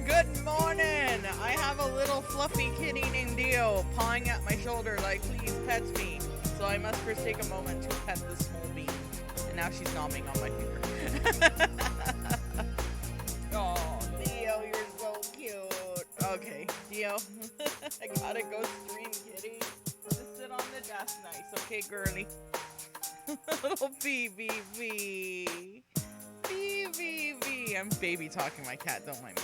Good morning! I have a little fluffy kitty named Dio pawing at my shoulder like, please pet me. So I must first take a moment to pet the small bean. And now she's nomming on my finger. Oh, Dio, you're so cute. Okay, Dio, I gotta go stream kitty. Just sit on the desk nice, okay, girly? Little BBV. BBV. I'm baby talking my cat, don't mind me.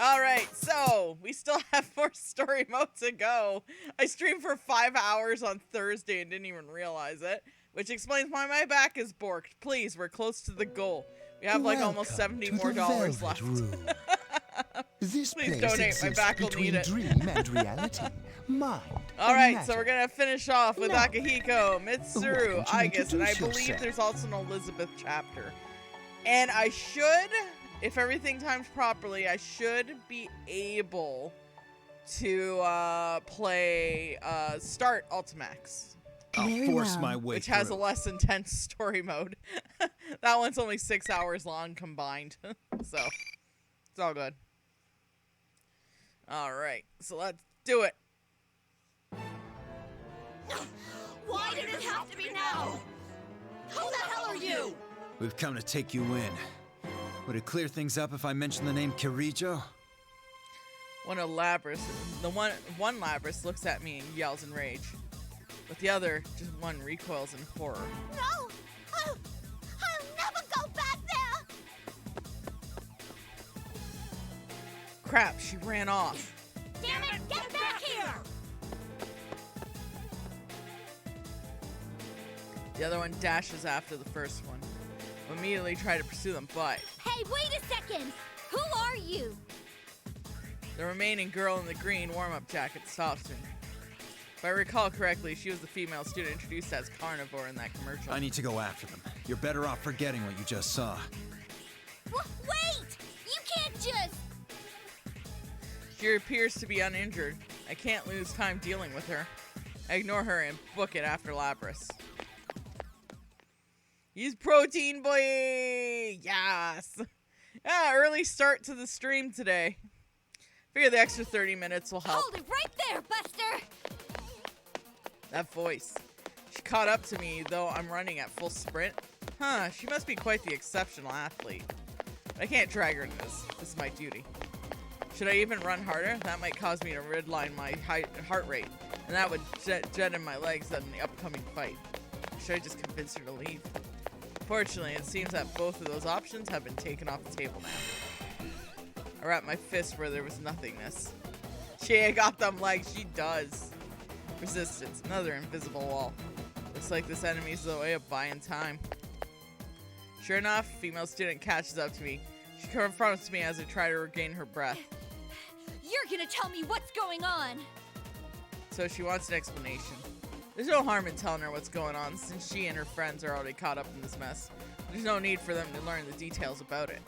Alright, so we still have more story mode to go. I streamed for 5 hours on Thursday and didn't even realize it, which explains why my back is borked. Please, we're close to the goal. We have like almost $70 more left. This Please place donate, my back will between need it. dream and reality, mind Alright, and so we're matter. gonna finish off with Now, Akihiko, Mitsuru, why don't you Aigis, and I introduce believe yourself? there's also an Elizabeth chapter. And I should, if everything times properly, I should be able to play Start Ultimax, I'll Very force well. my way which has a through. less intense story mode. That one's only 6 hours long combined, so it's all good. Alright, so let's do it. Why did it have to be now? Who the hell are you? We've come to take you in. Would it clear things up if I mentioned the name Kirijo? One of one Labrys looks at me and yells in rage, but the other, just one, recoils in horror. No! I'll never go back there! Crap, she ran off. Damn it, get back here! The other one dashes after the first one. Immediately try to pursue them, but Hey, wait a second! Who are you? the remaining girl in the green warm-up jacket stops me. If I recall correctly, she was the female student introduced as Carnivore in that commercial. I need to go after them. You're better off forgetting what you just saw. Wait! You can't just... She appears to be uninjured. I can't lose time dealing with her. I ignore her and book it after Labrys. Use protein, boy! Yes! Yeah, early start to the stream today. Figure the extra 30 minutes will help. Hold it right there, Buster! That voice. She caught up to me, though I'm running at full sprint. Huh, she must be quite the exceptional athlete. I can't drag her in this. This is my duty. Should I even run harder? That might cause me to redline my heart rate, and that would jet in my legs in the upcoming fight. Should I just convince her to leave? Fortunately, it seems that both of those options have been taken off the table now. I wrapped my fist where there was nothingness. She got them legs, she does. Resistance, another invisible wall. Looks like this enemy's the way of buying time. Sure enough, female student catches up to me. She confronts me as I try to regain her breath. You're gonna tell me what's going on! So she wants an explanation. There's no harm in telling her what's going on since she and her friends are already caught up in this mess. There's no need for them to learn the details about it.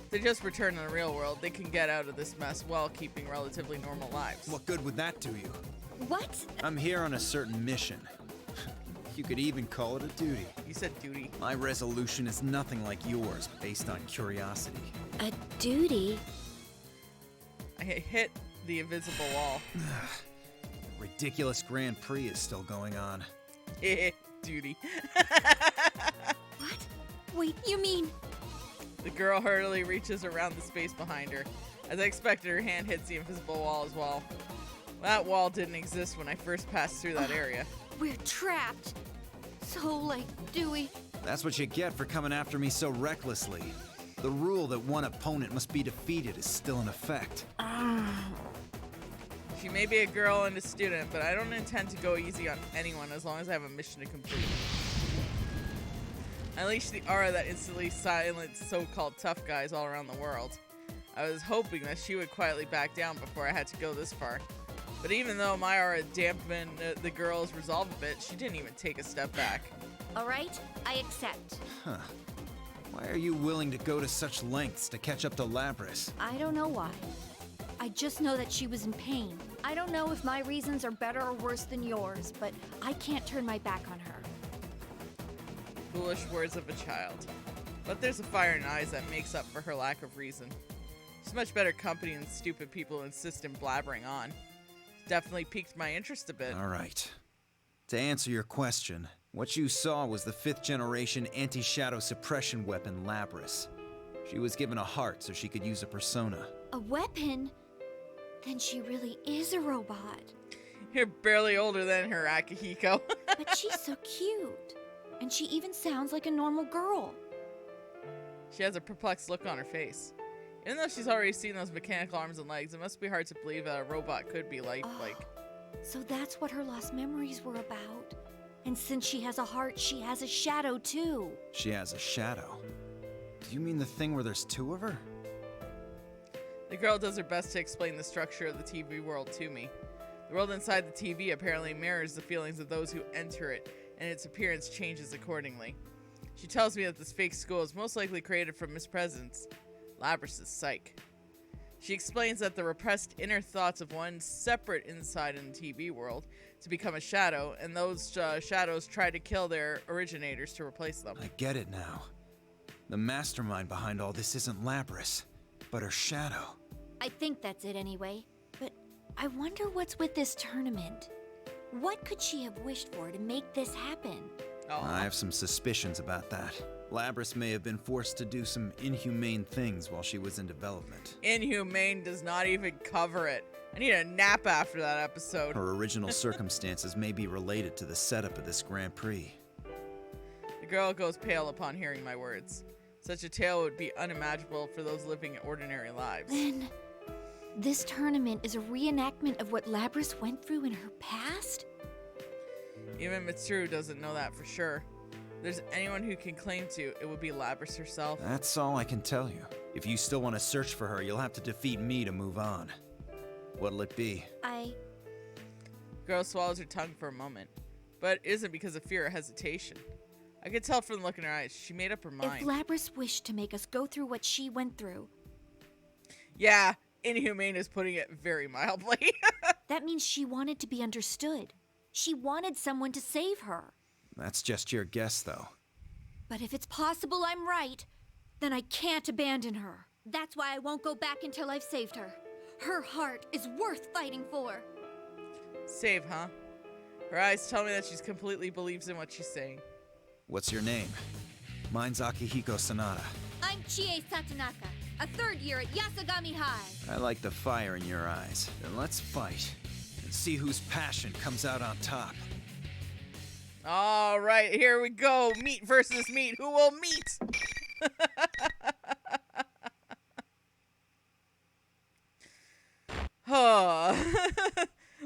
If they just return to the real world, they can get out of this mess while keeping relatively normal lives. What good would that do you? What? I'm here on a certain mission. You could even call it a duty. You said duty. My resolution is nothing like yours, based on curiosity. A duty? I hit the invisible wall. The ridiculous Grand Prix is still going on. Duty. What? Wait, you mean... The girl hurriedly reaches around the space behind her. As I expected, her hand hits the invisible wall as well. That wall didn't exist when I first passed through that area. We're trapped. So, like, Dewey... That's what you get for coming after me so recklessly. The rule that one opponent must be defeated is still in effect. She may be a girl and a student, but I don't intend to go easy on anyone as long as I have a mission to complete. I unleashed the aura that instantly silenced so-called tough guys all around the world. I was hoping that she would quietly back down before I had to go this far. But even though my aura dampened the girl's resolve a bit, she didn't even take a step back. Alright, I accept. Huh. Why are you willing to go to such lengths to catch up to Labrys? I don't know why. I just know that she was in pain. I don't know if my reasons are better or worse than yours, but I can't turn my back on her. Foolish words of a child. But there's a fire in her eyes that makes up for her lack of reason. She's much better company than stupid people who insist in blabbering on. Definitely piqued my interest a bit. All right. To answer your question, what you saw was the 5th generation anti-shadow suppression weapon, Labrys. She was given a heart so she could use a persona. A weapon? Then she really is a robot. You're barely older than her, Akihiko. But she's so cute. And she even sounds like a normal girl. She has a perplexed look on her face. Even though she's already seen those mechanical arms and legs, it must be hard to believe that a robot could be lifelike. So that's what her lost memories were about. And since she has a heart, she has a shadow too. She has a shadow? Do you mean the thing where there's 2 of her? The girl does her best to explain the structure of the TV world to me. The world inside the TV apparently mirrors the feelings of those who enter it, and its appearance changes accordingly. She tells me that this fake school is most likely created from Miss President's, Labrys' psyche. She explains that the repressed inner thoughts of one separate inside in the TV world to become a shadow, and those shadows try to kill their originators to replace them. I get it now. The mastermind behind all this isn't Labrys, but her shadow. I think that's it anyway. But I wonder what's with this tournament. What could she have wished for to make this happen? Oh. I have some suspicions about that. Labrys may have been forced to do some inhumane things while she was in development. Inhumane does not even cover it. I need a nap after that episode. Her original circumstances may be related to the setup of this Grand Prix. The girl goes pale upon hearing my words. Such a tale would be unimaginable for those living ordinary lives. Then, this tournament is a reenactment of what Labrys went through in her past? Even Mitsuru doesn't know that for sure. If there's anyone who can claim to, it would be Labrys herself. That's all I can tell you. If you still want to search for her, you'll have to defeat me to move on. What'll it be? The girl swallows her tongue for a moment, but it isn't because of fear or hesitation. I could tell from the look in her eyes, she made up her mind. If Labrys wished to make us go through what she went through... Yeah, inhumane is putting it very mildly. that means she wanted to be understood. She wanted someone to save her. That's just your guess, though. But if it's possible I'm right, then I can't abandon her. That's why I won't go back until I've saved her. Her heart is worth fighting for. Save, huh? Her eyes tell me that she completely believes in what she's saying. What's your name? Mine's Akihiko Sanada. I'm Chie Satonaka, a 3rd year at Yasagami High. I like the fire in your eyes. Then let's fight and see whose passion comes out on top. All right, here we go. Meat versus meat. Who will meet?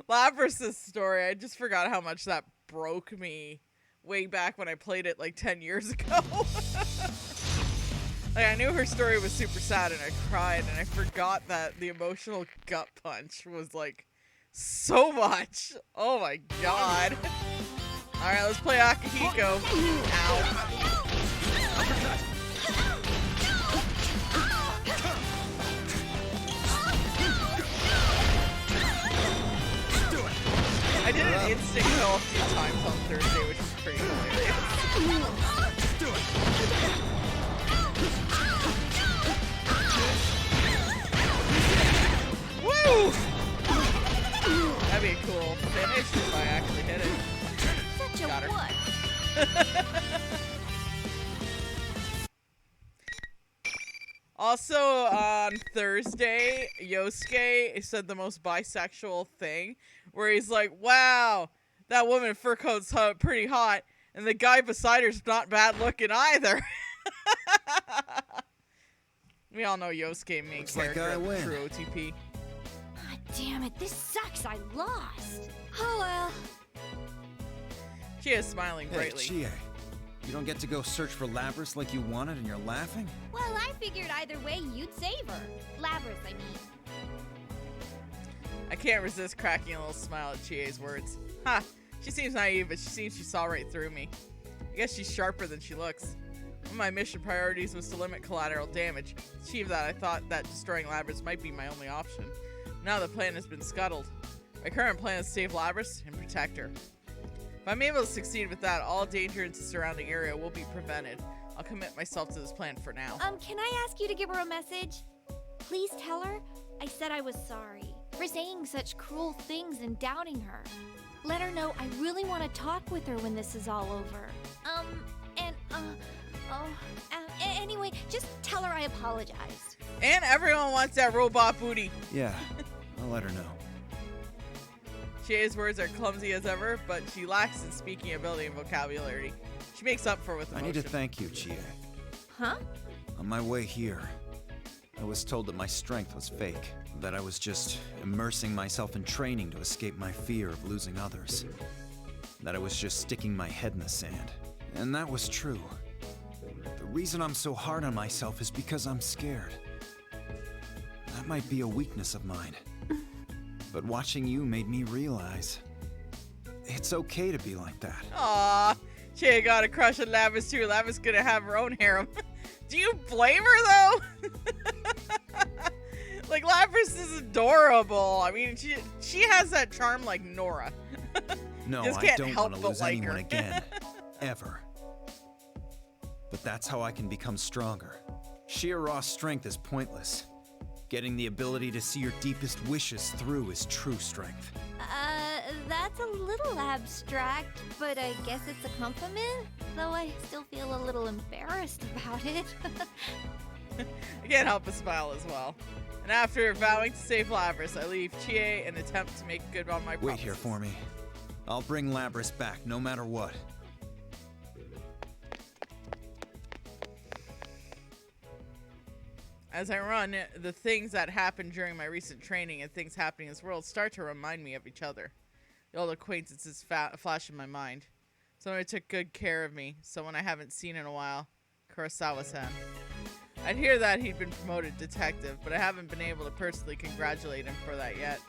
Labrys' story. I just forgot how much that broke me way back when I played it like 10 years ago. Like, I knew her story was super sad and I cried, and I forgot that the emotional gut punch was like so much. Oh my god. Alright, let's play Akihiko. Ow. I did an instinct kill a few times on Thursday, which is pretty hilarious. Woo! That'd be a cool finish if I actually hit it. Such a Got her. what? Also, on Thursday, Yosuke said the most bisexual thing, where he's like, wow, that woman in fur coat's pretty hot, and the guy beside her's not bad looking either. We all know Yosuke, main Looks like character I of the win. true OTP. God damn it, this sucks. I lost. Oh well. She is smiling Hey, brightly. Chie. You don't get to go search for Labrys like you wanted and you're laughing? Well, I figured either way you'd save her. Labrys, I mean. I can't resist cracking a little smile at Chie's words. Ha! She seems naive, but she seems she saw right through me. I guess she's sharper than she looks. One of my mission priorities was to limit collateral damage. To achieve that, I thought that destroying Labrys might be my only option. Now the plan has been scuttled. My current plan is to save Labrys and protect her. If I'm able to succeed with that, all danger in the surrounding area will be prevented. I'll commit myself to this plan for now. Can I ask you to give her a message? Please tell her I said I was sorry for saying such cruel things and doubting her. Let her know I really want to talk with her when this is all over. Anyway, just tell her I apologized. And everyone wants that robot booty. Yeah, I'll let her know. Chia's words are clumsy as ever, but she lacks in speaking ability and vocabulary. She makes up for it with I emotion. need to thank you, Chia. Huh? On my way here, I was told that my strength was fake, that I was just immersing myself in training to escape my fear of losing others, that I was just sticking my head in the sand. And that was true. The reason I'm so hard on myself is because I'm scared. That might be a weakness of mine. But watching you made me realize it's okay to be like that. Aww, Chia got a crush on Lavis too. Lavis gonna have her own harem. Do you blame her though? Like, Lapras is adorable. I mean, she has that charm like Nora. No, Just I can't don't help want to but lose like anyone her. again. Ever. But that's how I can become stronger. Sheer raw strength is pointless. Getting the ability to see your deepest wishes through is true strength. That's a little abstract, but I guess it's a compliment, though I still feel a little embarrassed about it. I can't help but smile as well. And after vowing to save Lapras, I leave Chia and attempt to make good on my promises. Wait here for me. I'll bring Lapras back no matter what. As I run, the things that happened during my recent training and things happening in this world start to remind me of each other. The old acquaintances flash in my mind. Someone who took good care of me, someone I haven't seen in a while, Kurosawa-san. I'd hear that he'd been promoted detective, but I haven't been able to personally congratulate him for that yet.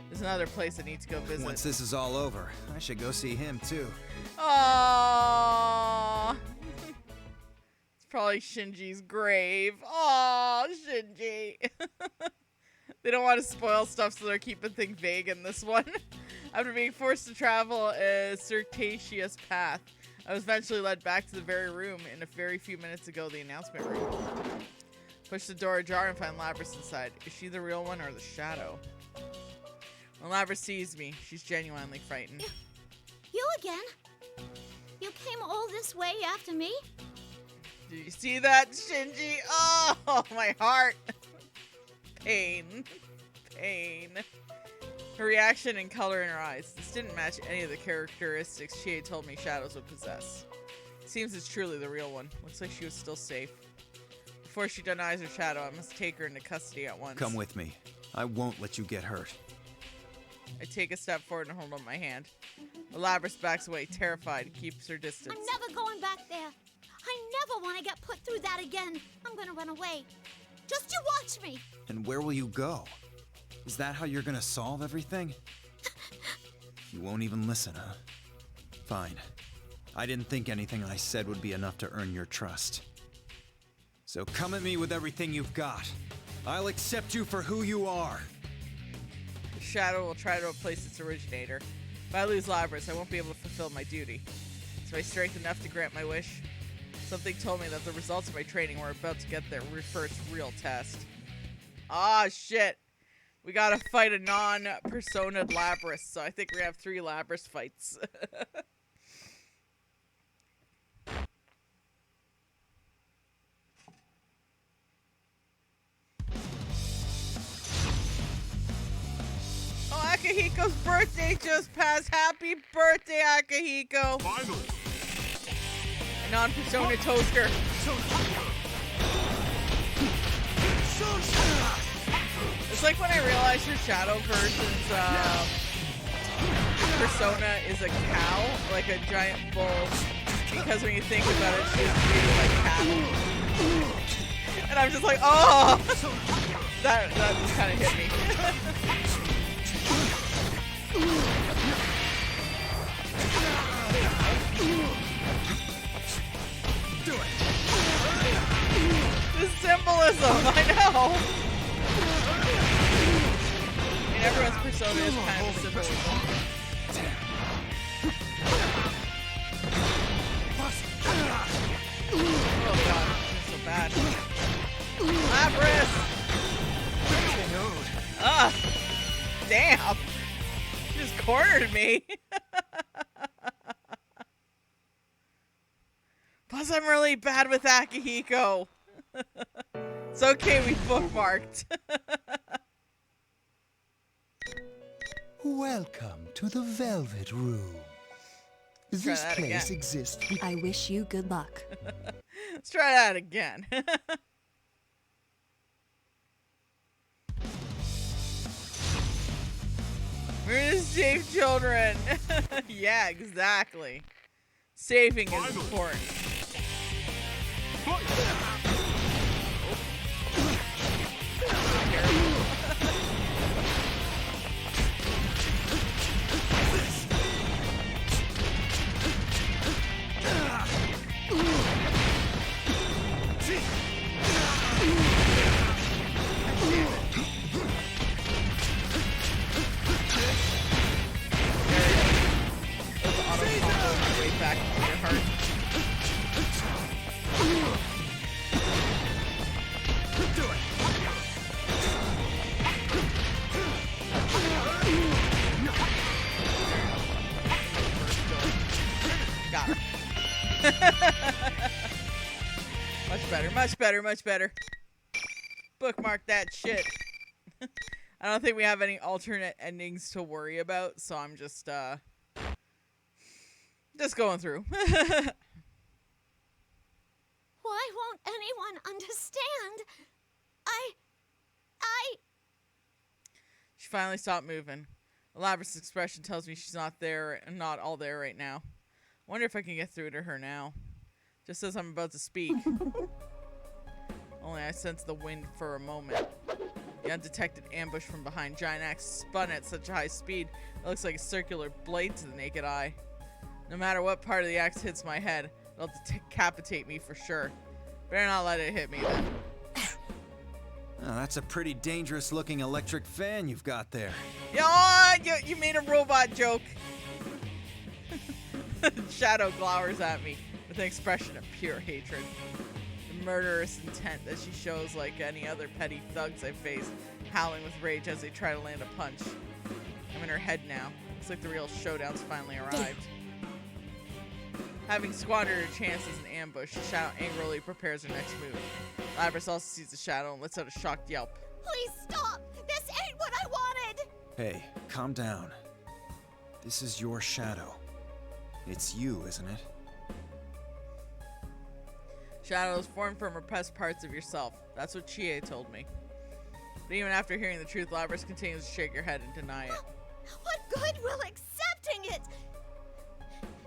There's another place I need to go visit. Once this is all over, I should go see him too. Aww. It's probably Shinji's grave. Aww, Shinji. They don't want to spoil stuff, so they're keeping things vague in this one. After being forced to travel a circuitous path, I was eventually led back to the very room in a very few minutes ago, the announcement room. Push the door ajar and find Lapras inside. Is she the real one or the shadow? When Lapras sees me, she's genuinely frightened. You again? You came all this way after me? Did you see that, Shinji? Oh, my heart. Pain. Pain. Her reaction and color in her eyes. This didn't match any of the characteristics she had told me shadows would possess. It seems it's truly the real one. Looks like she was still safe. Before she denies her shadow, I must take her into custody at once. Come with me. I won't let you get hurt. I take a step forward and hold up my hand. Lapras backs away, terrified, keeps her distance. I'm never going back there. I never want to get put through that again. I'm gonna run away. Just you watch me. And where will you go? Is that how you're gonna solve everything? You won't even listen, huh? Fine. I didn't think anything I said would be enough to earn your trust. So come at me with everything you've got. I'll accept you for who you are. The shadow will try to replace its originator. If I lose Lapras, I won't be able to fulfill my duty. Is my strength enough to grant my wish? Something told me that the results of my training were about to get their first real test. Ah, shit. We gotta fight a non-personaed Lapras, so I think we have 3 Lapras fights. Oh, Akihiko's birthday just passed. Happy birthday, Akihiko. Finally. A non-persona toaster. It's like when I realized her Shadow version's persona is a cow, like a giant bull, because when you think about it, she's treated like cattle. And I'm just like, oh! That just kind of hit me. Do it. The symbolism, I know. I mean, everyone's persona is kind of a symbolism. Oh god, this is so bad. Lapras! Ah! Damn! She just cornered me. Plus, I'm really bad with Akihiko. It's okay, we bookmarked. Welcome to the Velvet Room. Try This that place again. exists I wish you good luck. Let's try that again. We're gonna save children. Yeah, exactly. Saving is important. Back into your heart. Got her. Much better, much better, much better. Bookmark that shit. I don't think we have any alternate endings to worry about, so I'm just going through. Why won't anyone understand? She finally stopped moving. Elaborate's expression tells me she's not there and not all there right now. Wonder if I can get through to her now. Just as I'm about to speak. Only I sense the wind for a moment. The undetected ambush from behind. Giant axe spun at such a high speed, it looks like a circular blade to the naked eye. No matter what part of the axe hits my head, it'll decapitate me for sure. Better not let it hit me then. Oh, that's a pretty dangerous looking electric fan you've got there. You made a robot joke. Shadow glowers at me with an expression of pure hatred. The murderous intent that she shows like any other petty thugs I face, howling with rage as they try to land a punch. I'm in her head now. Looks like the real showdown's finally arrived. Having squandered her chance as an ambush, Shadow angrily prepares her next move. Labras also sees the Shadow and lets out a shocked yelp. Please stop! This ain't what I wanted! Hey, calm down. This is your shadow. It's you, isn't it? Shadow is formed from repressed parts of yourself. That's what Chie told me. But even after hearing the truth, Labras continues to shake her head and deny it. What good will accepting it?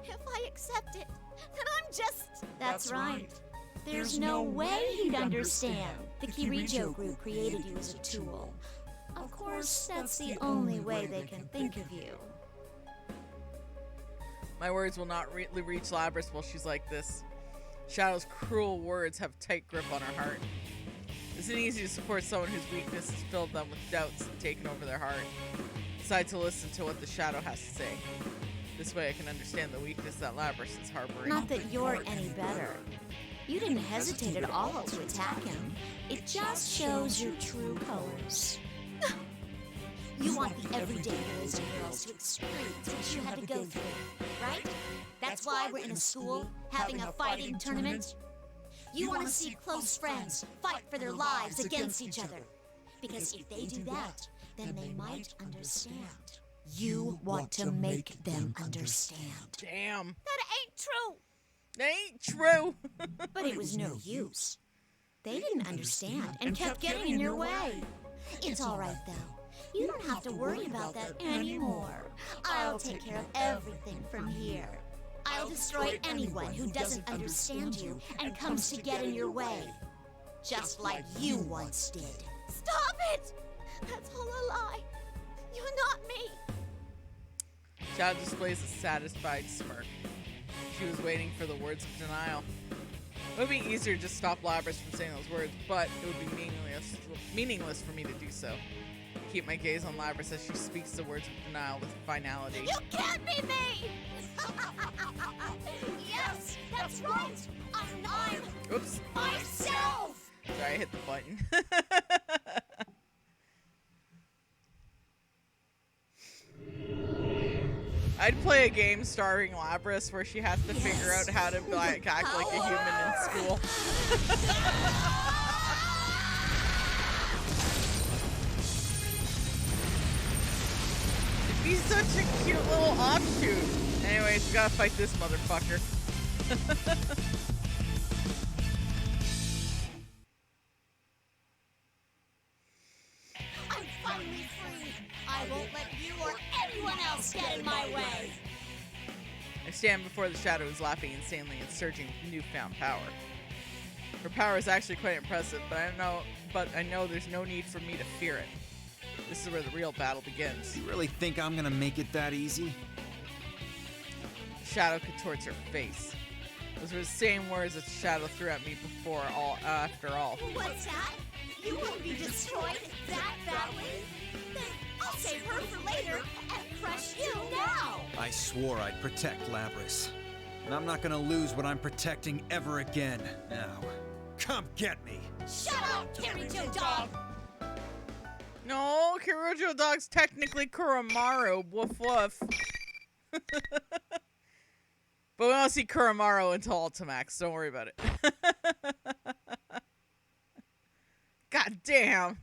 If I accept it, then I'm just... That's right. There's no way he'd understand. The Kirijo group created you as a tool. Of course, that's the only way they can think of you. My words will not reach Labras while she's like this. Shadow's cruel words have a tight grip on her heart. Isn't it easy to support someone whose weakness has filled them with doubts and taken over their heart? Decide to listen to what the Shadow has to say. This way I can understand the weakness that Labras is harboring. Not that you're any better. You didn't hesitate at all to attack him. It just shows your true colors. You want the everyday boys and girls to experience what you had to go through, right? That's why we're in a school having a fighting tournament. You want to see close friends fight for their lives against each other. Because if they do that, then they might understand. You want to make them understand. Damn. That ain't true! That ain't true. But it was no use. They didn't understand and kept getting in your way. It's all right, though. You don't have to worry about that anymore. I'll take care of everything from here. I'll destroy anyone who doesn't understand you and comes to get in your way. Just like you once did. Stop it! That's all a lie. You're not me. Shadow displays a satisfied smirk. She was waiting for the words of denial. It would be easier to just stop Labras from saying those words, but it would be meaningless for me to do so. I keep my gaze on Labras as she speaks the words of denial with finality. You can't be me! Yes, that's right. I'm Oops. myself. Sorry, I hit the button. play a game starring Labras where she has to figure out how to like, act like a human in school. It'd be such a cute little offshoot. Anyways, we gotta fight this motherfucker. I'm finally free. I won't let you or anyone else get in my way. I stand before the shadows, laughing insanely and surging with newfound power. Her power is actually quite impressive, but I know there's no need for me to fear it. This is where the real battle begins. You really think I'm gonna make it that easy? The shadow contorts her face. Those were the same words that the shadow threw at me before after all. What's that? You won't be destroyed that badly? Then I'll save her for later and crush you now. I swore I'd protect Labras. And I'm not gonna lose what I'm protecting ever again. Now, come get me! Shut up, Kirito dog! No, Kirojo Dog's technically Kuramaru. Woof woof. But we won't see Kuramaru until Ultimax. Don't worry about it. God damn.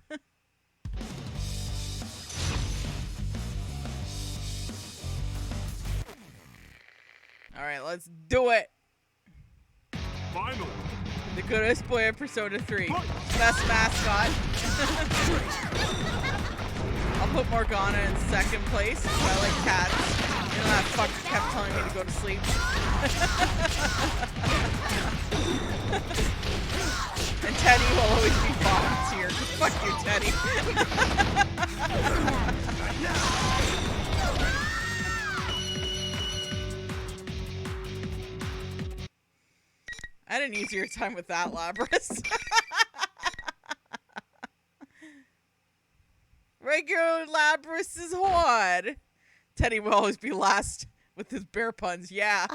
Alright, let's do it. Finally. The goodest boy of Persona 3. Best mascot. I'll put Morgana in second place because I like cats. You know that fucker kept telling me to go to sleep. And Teddy will always be bottom tier. Fuck you, Teddy. I had an easier time with that, Labras. Regular Labras is hard. Teddy will always be last with his bear puns. Yeah.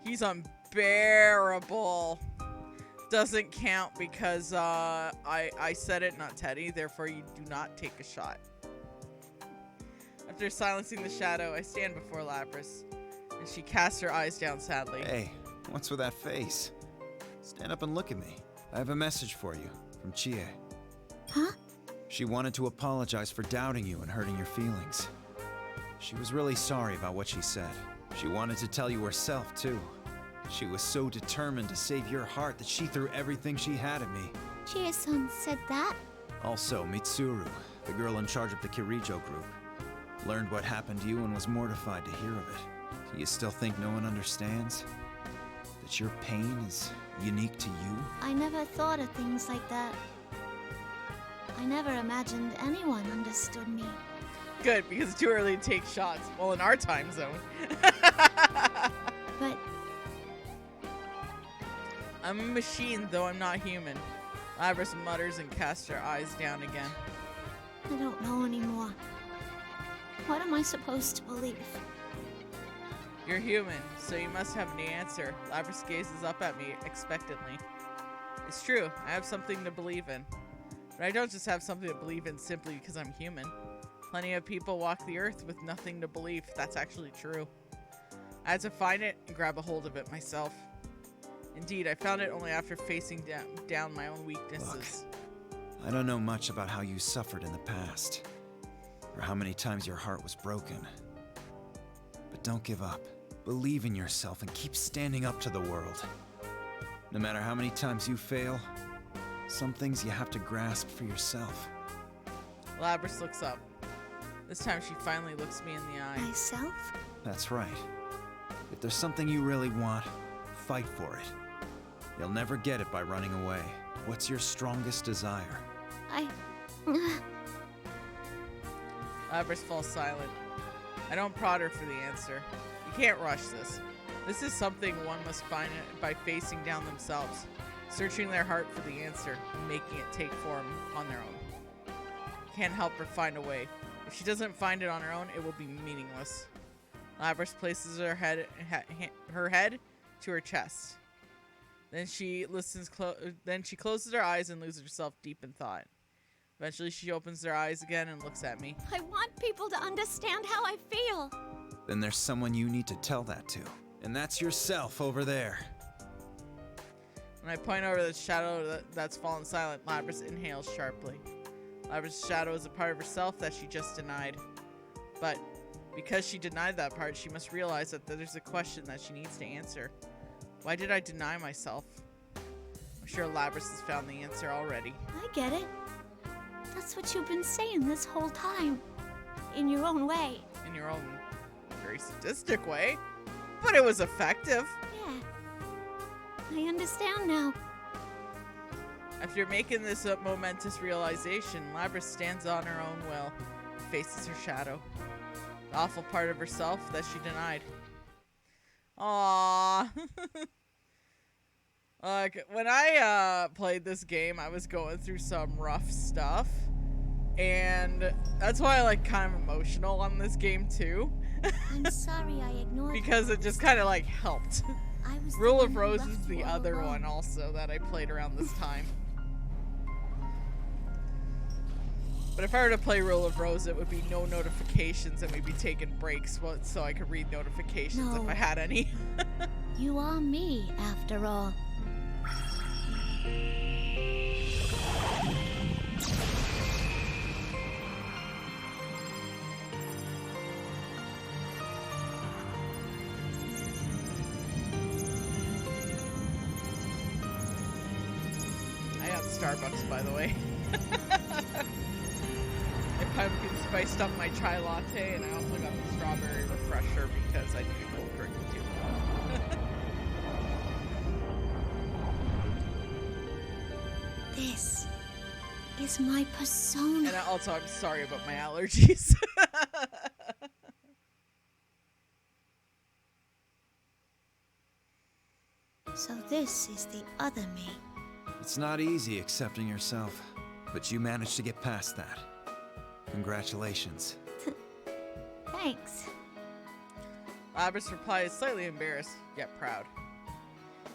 He's unbearable. Doesn't count because I said it, not Teddy. Therefore, you do not take a shot. After silencing the shadow, I stand before Labras, and she casts her eyes down sadly. Hey, what's with that face? Stand up and look at me. I have a message for you from Chie. Huh? She wanted to apologize for doubting you and hurting your feelings. She was really sorry about what she said. She wanted to tell you herself, too. She was so determined to save your heart that she threw everything she had at me. Chie-san said that? Also, Mitsuru, the girl in charge of the Kirijo group, learned what happened to you and was mortified to hear of it. Do you still think no one understands? That your pain is unique to you? I never thought of things like that. I never imagined anyone understood me. Good, because it's too early to take shots. Well, in our time zone. But I'm a machine, though I'm not human. Labras mutters and casts her eyes down again. I don't know anymore. What am I supposed to believe? You're human, so you must have an answer. Labras gazes up at me expectantly. It's true, I have something to believe in. But I don't just have something to believe in simply because I'm human. Plenty of people walk the earth with nothing to believe. That's actually true. I had to find it and grab a hold of it myself. Indeed, I found it only after facing down my own weaknesses. Look, I don't know much about how you suffered in the past, or how many times your heart was broken. But don't give up. Believe in yourself and keep standing up to the world. No matter how many times you fail, some things you have to grasp for yourself. Labras looks up. This time she finally looks me in the eye. Myself? That's right. If there's something you really want, fight for it. You'll never get it by running away. What's your strongest desire? Labras falls silent. I don't prod her for the answer. You can't rush this. This is something one must find by facing down themselves, searching their heart for the answer, and making it take form on their own. Can't help her find a way. If she doesn't find it on her own, it will be meaningless. Labras places her head to her chest. Then she listens. Then she closes her eyes and loses herself deep in thought. Eventually, she opens her eyes again and looks at me. I want people to understand how I feel. then there's someone you need to tell that to. And that's yourself over there. When I point over the shadow that's fallen silent, Labrys inhales sharply. Labrys' shadow is a part of herself that she just denied. But because she denied that part, she must realize that there's a question that she needs to answer. Why did I deny myself? I'm sure Labrys has found the answer already. I get it. That's what you've been saying this whole time. In your own way. In your own very sadistic way. But it was effective. Yeah. I understand now. After making this momentous realization, Labrys stands on her own will, faces her shadow. The awful part of herself that she denied. Aww. When I played this game, I was going through some rough stuff. And that's why I kind of emotional on this game too. I'm sorry I ignored because it just kind of helped. I was Rule the of one who Roses left is the you all other alone. one also that I played around this time. But if I were to play Rule of Rose, it would be no notifications and we'd be taking breaks so I could read notifications if No. I had any. You are me, after all. I got Starbucks, by the way. I pumpkin spiced up my chai latte, and I also got the strawberry refresher because I need a cold drink too. This is my persona. And also, I'm sorry about my allergies. So this is the other me. It's not easy accepting yourself, but you managed to get past that. Congratulations. Thanks. Labrys' reply is slightly embarrassed, yet proud.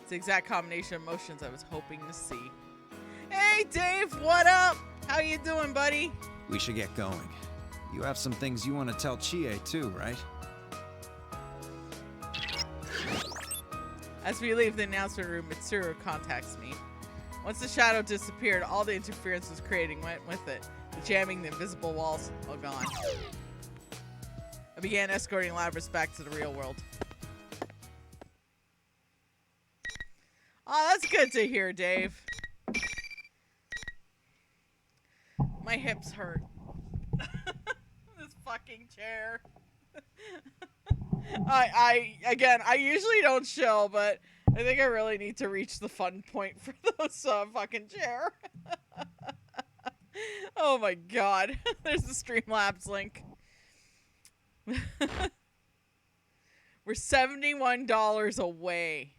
It's the exact combination of emotions I was hoping to see. Hey, Dave, what up? How you doing, buddy? We should get going. You have some things you want to tell Chie too, right? As we leave the announcement room, Mitsuru contacts me. Once the shadow disappeared, all the interference was creating went with it. The jamming, the invisible walls, all gone. I began escorting Labrys back to the real world. Oh, that's good to hear, Dave. My hips hurt. This fucking chair. I usually don't chill, but I think I really need to reach the fun point for those fucking chair. Oh my god. There's the Streamlabs link. We're $71 away.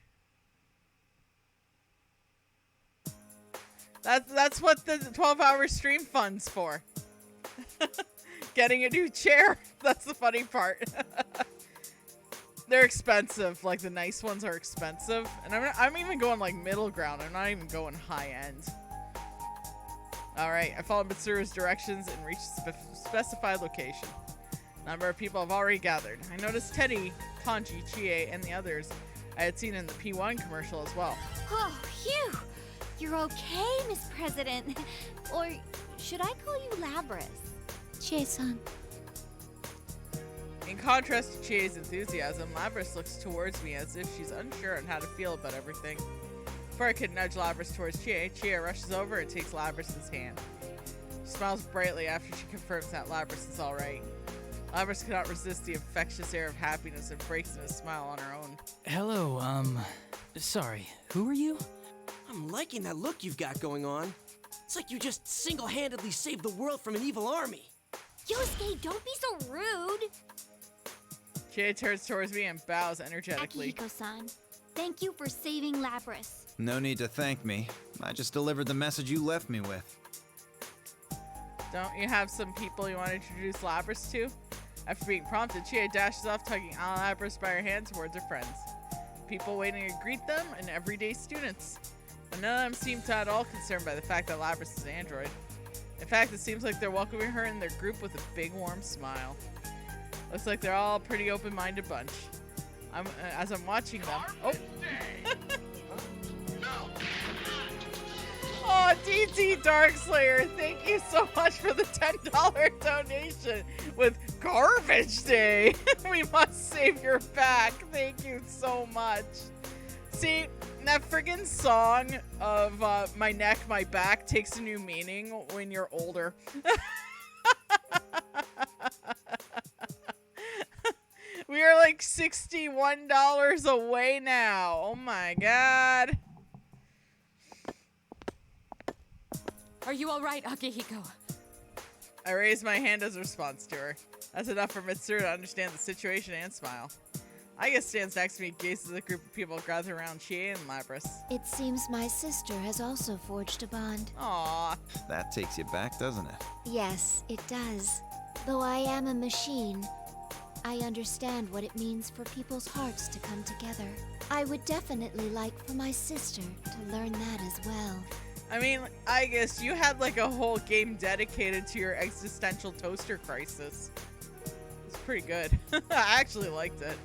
That's what the 12-hour stream fund's for. Getting a new chair. That's the funny part. They're expensive. Like, the nice ones are expensive. And I'm even going, middle ground. I'm not even going high end. Alright, I followed Mitsuru's directions and reached a specified location. A number of people have already gathered. I noticed Teddy, Kanji, Chie, and the others I had seen in the P1 commercial as well. Oh, phew! You're okay, Miss President. Or should I call you Labrys? Chie-san. In contrast to Chie's enthusiasm, Labrys looks towards me as if she's unsure on how to feel about everything. Before I could nudge Labrys towards Chie rushes over and takes Labrys' hand. She smiles brightly after she confirms that Labrys is alright. Labrys cannot resist the infectious air of happiness and breaks into a smile on her own. Hello, sorry, who are you? I'm liking that look you've got going on. It's like you just single-handedly saved the world from an evil army. Yosuke, don't be so rude! Chie turns towards me and bows energetically. Akihiko-san, thank you for saving Labrys. No need to thank me. I just delivered the message you left me with. Don't you have some people you want to introduce Labrys to? After being prompted, Chie dashes off, tugging Labrys by her hand towards her friends. People waiting to greet them and everyday students. But none of them seem at all concerned by the fact that Labrys is an android. In fact, it seems like they're welcoming her in their group with a big warm smile. Looks like they're all a pretty open-minded bunch. As I'm watching them. Oh. Oh, DT Darkslayer, thank you so much for the $10 donation with Garbage Day. We must save your back. Thank you so much. See, that friggin' song of My Neck, My Back takes a new meaning when you're older. We are like $61 away now. Oh my god. Are you alright, Akihiko? I raised my hand as a response to her. That's enough for Mitsuru to understand the situation and smile. Aiga stands next to me, gazes at a group of people gathered around Chie and Lapras. It seems my sister has also forged a bond. Aww. That takes you back, doesn't it? Yes, it does. Though I am a machine, I understand what it means for people's hearts to come together. I would definitely like for my sister to learn that as well. I mean, I guess you had like a whole game dedicated to your existential toaster crisis. It's pretty good. I actually liked it.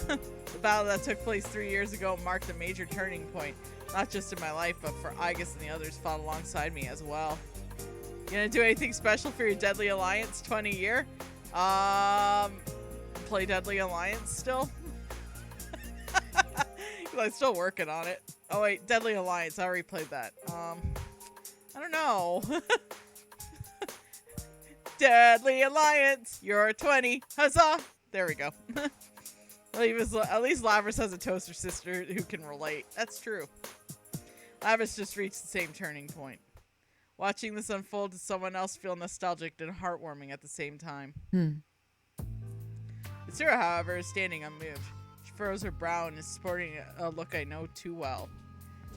The battle that took place 3 years ago marked a major turning point, not just in my life, but for Igus and the others fought alongside me as well. You gonna do anything special for your Deadly Alliance 20 year? Play Deadly Alliance still? I'm still working on it. Oh wait, Deadly Alliance, I already played that. I don't know. Deadly Alliance, you're 20, huzzah! There we go. At least Lapras has a toaster sister who can relate. That's true. Lapras just reached the same turning point. Watching this unfold to someone else feel nostalgic and heartwarming at the same time. Mitsuru, however, is standing unmoved. She furrows her brow and is sporting a look I know too well.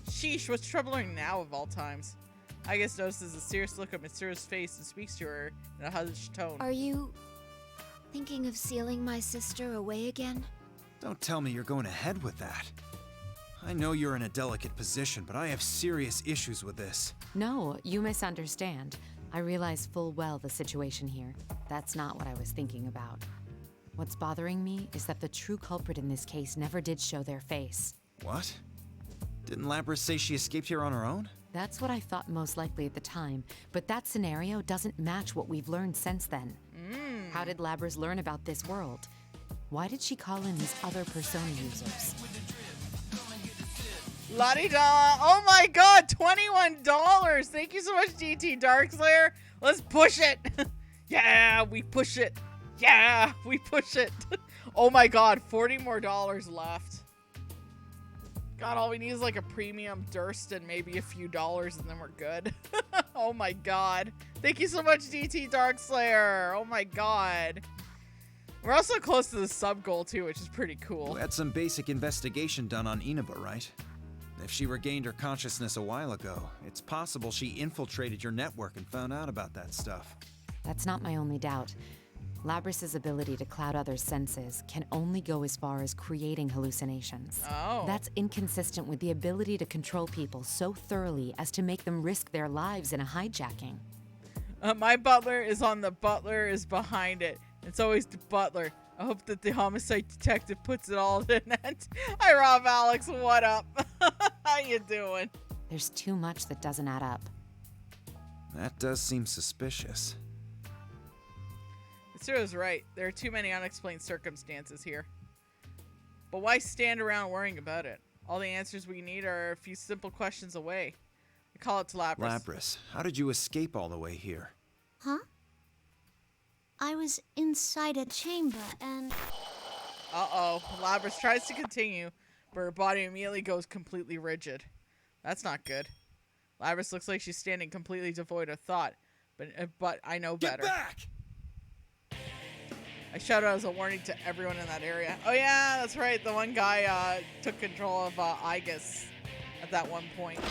Sheesh, what's troubling now of all times? I guess notices a serious look at Mitsuru's face and speaks to her in a hushed tone. Are you thinking of sealing my sister away again? Don't tell me you're going ahead with that. I know you're in a delicate position, but I have serious issues with this. No, you misunderstand. I realize full well the situation here. That's not what I was thinking about. What's bothering me is that the true culprit in this case never did show their face. What? Didn't Lapras say she escaped here on her own? That's what I thought most likely at the time, but that scenario doesn't match what we've learned since then. How did Lapras learn about this world? Why did she call in these other Persona users? La-di-da! Oh my god, $21! Thank you so much, DT Darkslayer. Let's push it! Yeah, we push it. Yeah, we push it. Oh my god, $40 more left. God, all we need is like a premium Durst and maybe a few dollars and then we're good. Oh my god. Thank you so much, DT Darkslayer. Oh my god. We're also close to the sub goal too, which is pretty cool. You had some basic investigation done on Inaba, right? If she regained her consciousness a while ago, it's possible she infiltrated your network and found out about that stuff. That's not my only doubt. Labras's ability to cloud others' senses can only go as far as creating hallucinations. Oh. That's inconsistent with the ability to control people so thoroughly as to make them risk their lives in a hijacking. My butler is on the butler is behind it. It's always the butler. I hope that the homicide detective puts it all in it. Hi, Rob Alex. What up? How you doing? There's too much that doesn't add up. That does seem suspicious. Mitsuru's right. There are too many unexplained circumstances here. But why stand around worrying about it? All the answers we need are a few simple questions away. I call it to Lapras. Lapras, how did you escape all the way here? Huh? I was inside a chamber and... Uh-oh. Lapras tries to continue, but her body immediately goes completely rigid. That's not good. Lapras looks like she's standing completely devoid of thought, but I know better. Get back! I shout out as a warning to everyone in that area. Oh yeah, that's right. The one guy took control of Igus at that one point.